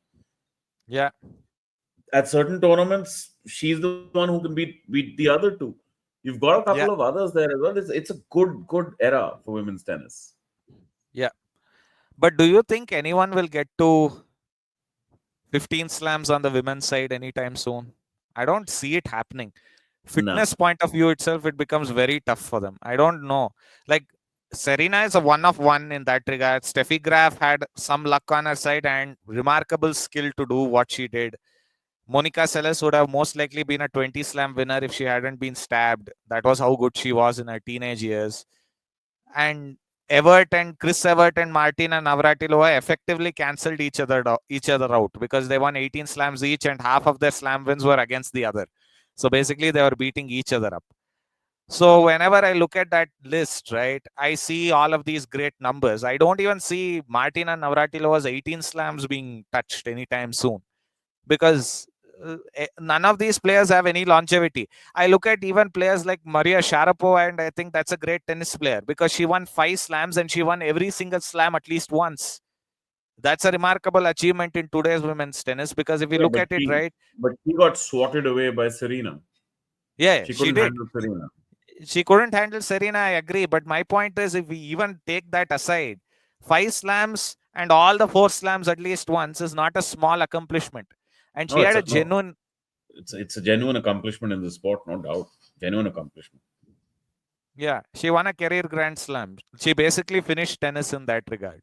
yeah, at certain tournaments, she's the one who can beat the other two. You've got a couple yeah, of others there as well. It's a good era for women's tennis. yeah. But do you think anyone will get to 15 slams on the women's side anytime soon? I don't see it happening. No. Fitness point of view itself, it becomes very tough for them. I don't know. Like Serena is a one of one in that regard. Steffi Graf had some luck on her side and remarkable skill to do what she did. Monica Seles would have most likely been a 20 slam winner if she hadn't been stabbed. That was how good she was in her teenage years. And Chris Evert and Martina Navratilova effectively cancelled each other out because they won 18 slams each and half of their slam wins were against the other. So basically, they were beating each other up. So whenever I look at that list, right, I see all of these great numbers. I don't even see Martina Navratilova's 18 slams being touched anytime soon because none of these players have any longevity. I look at even players like Maria Sharapova, and I think that's a great tennis player because she won 5 slams and she won every single slam at least once. That's a remarkable achievement in today's women's tennis because if you Yeah, look at it, right, but she got swatted away by Serena. yeah, She she couldn't did. handle Serena. She couldn't handle Serena, I agree. But my point is, if we even take that aside, 5 slams and all the 4 slams at least once is not a small accomplishment. And No, she it's had a a no. genuine, It's a genuine accomplishment in the sport, no doubt. Genuine accomplishment. yeah, she won a career Grand Slam. She basically finished tennis in that regard.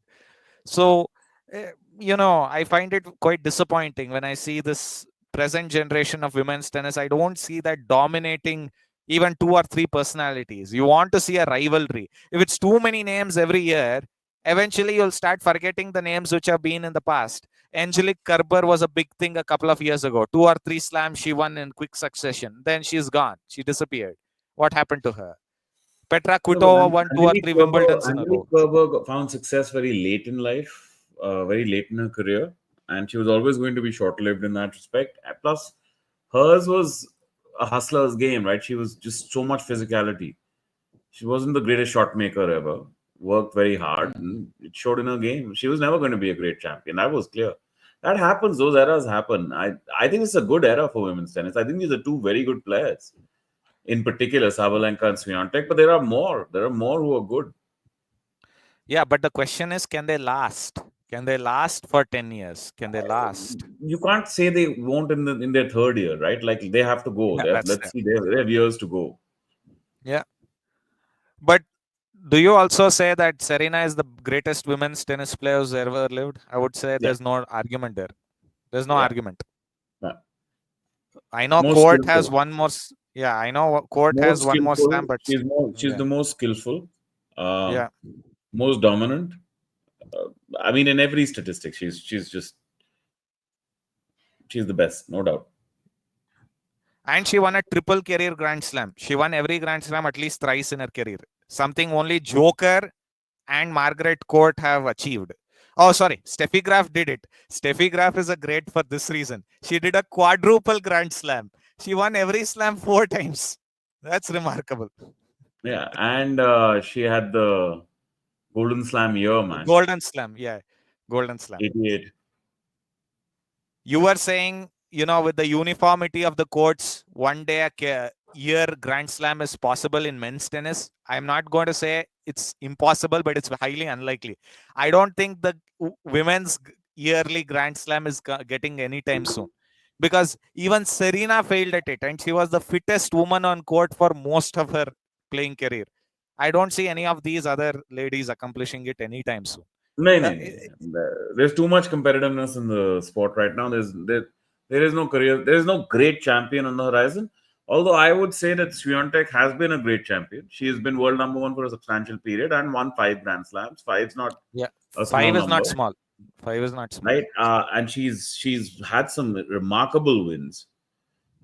So, I find it quite disappointing when I see this present generation of women's tennis. I don't see that dominating even 2 or 3 personalities. You want to see a rivalry. If it's too many names every year, eventually you'll start forgetting the names which have been in the past. Angelique Kerber was a big thing a couple of years ago. 2 or 3 slams she won in quick succession. Then she's gone. She disappeared. What happened to her? Petra No, but Kvitova won two or Angelique three Kerber, Wimbledons in a row. Found success very late in life, very late in her career, and she was always going to be short-lived in that respect. And plus, hers was a hustler's game, right? She was just so much physicality. She wasn't the greatest shot maker ever. Worked very hard, and it showed in her game. She was never going to be a great champion. That was clear. That happens. Those eras happen. I think it's a good era for women's tennis. I think these are two very good players, in particular Sabalenka and Swiatek. But there are more. There are more who are good. Yeah, but the question is, can they last? Can they last for 10 years? Can they last? You can't say they won't in their third year, right? Like they have to go. Yeah, that's Let's there. see. They have years to go. Yeah. But do you also say that Serena is the greatest women's tennis player who's ever lived? I would say Yeah, there's no argument there. There's no yeah. argument. Yeah. I know Most Court has skillful. one more. Yeah, I know Court More has one more skillful. slam, but She's yeah, the most skillful. yeah. Most dominant. I mean, in every statistic, she's the best, no doubt. And she won a triple career Grand Slam. She won every Grand Slam at least thrice in her career. Something only Joker and Margaret Court have achieved. Oh, sorry. Steffi Graf did it. Steffi Graf is a great for this reason. She did a quadruple Grand Slam. She won every slam 4 times. That's remarkable. Yeah, and she had the Golden Slam year, man. Golden Slam. Yeah. Golden Slam. 88. You were saying, with the uniformity of the courts, one day a year Grand Slam is possible in men's tennis. I'm not going to say it's impossible, but it's highly unlikely. I don't think the women's yearly Grand Slam is getting anytime soon because even Serena failed at it, and she was the fittest woman on court for most of her playing career. I don't see any of these other ladies accomplishing it anytime soon. No, Uh, no, no. There's too much competitiveness in the sport right now. There is no career. There is no great champion on the horizon. Although I would say that Swiatek has been a great champion. She has been world number one for a substantial period and won 5 Grand Slams. Five's not yeah, a small five is number, not small. Five is not small. right? And she's had some remarkable wins.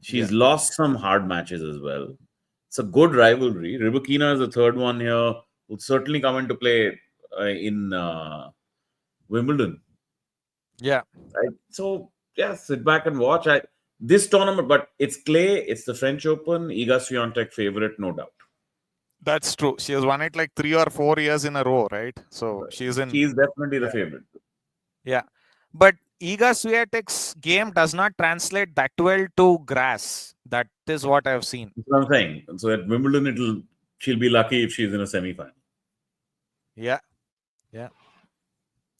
Yeah. She's lost some hard matches as well. It's a good rivalry. Rybakina is the third one here. Will certainly come into play in Wimbledon, Yeah, right? So yeah, sit back and watch. This tournament, but it's clay. It's the French Open. Iga Swiatek favorite, no doubt. that's true. She has won it like 3 or 4 years in a row, right? So Right. she's in. She's definitely the Yeah. favorite. Yeah. But Iga Swiatek's game does not translate that well to grass. That is what I've seen. That's what I'm saying. So at Wimbledon, she'll be lucky if she's in a semi-final. Yeah. Yeah.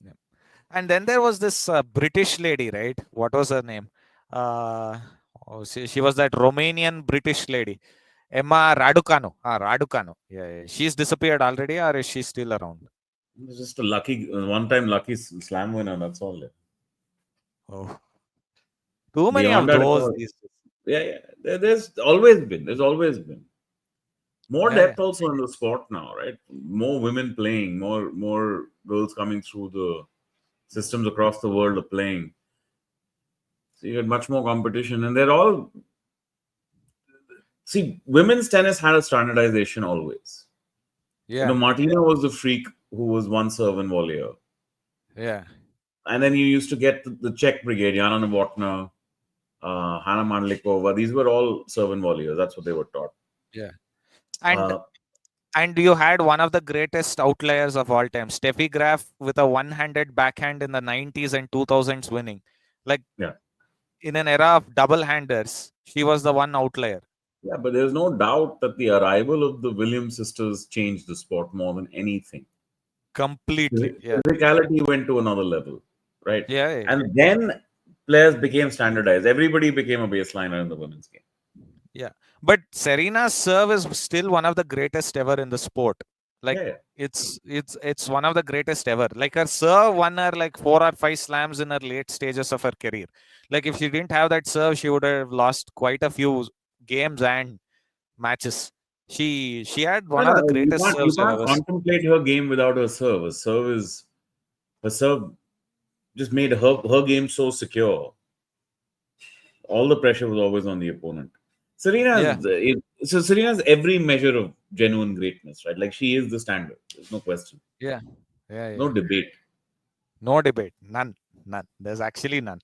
Yeah. And then there was this British lady, right? What was her name? Uh, she was that Romanian British lady. Emma Raducanu. Raducanu. Yeah, yeah. She's disappeared already, or is she still around? It's just a lucky, one-time lucky slam winner. That's all. Oh, too many Beyond of that, those these days. yeah, yeah. There's always been more Yeah, yeah, depth also in the sport now, right? More women playing, more girls coming through the systems across the world of playing. So you get much more competition, and they're all see. Women's tennis had a standardization always. yeah, Martina was the freak who was one serve and volleyer, yeah, and then you used to get the Czech brigade, Jana Novotna, Hanna Mandlikova. These were all serve and volleyers. That's what they were taught. yeah. And Uh, and you had one of the greatest outliers of all time, Steffi Graf, with a one-handed backhand in the 90s and 2000s winning. Like yeah, in an era of double-handers, she was the one outlier. yeah, but there's no doubt that the arrival of the Williams sisters changed the sport more than anything. Completely. Yeah. Physicality went to another level, right? Yeah, yeah, And then players became standardized. Everybody became a baseliner in the women's game. yeah. But Serena's serve is still one of the greatest ever in the sport. Like Yeah, yeah. it's one of the greatest ever. Like her serve won her like 4 or 5 slams in her late stages of her career. Like if she didn't have that serve, she would have lost quite a few games and matches. She had No, one no, of the you greatest can't you serves I've can't ever seen. contemplate her game without her serve. Her serve just made her game so secure. All the pressure was always on the opponent. Yeah, Serena's every measure of genuine greatness, right? Like she is the standard. There's no question, yeah, yeah, no yeah. debate. No debate. None. None. There's actually none.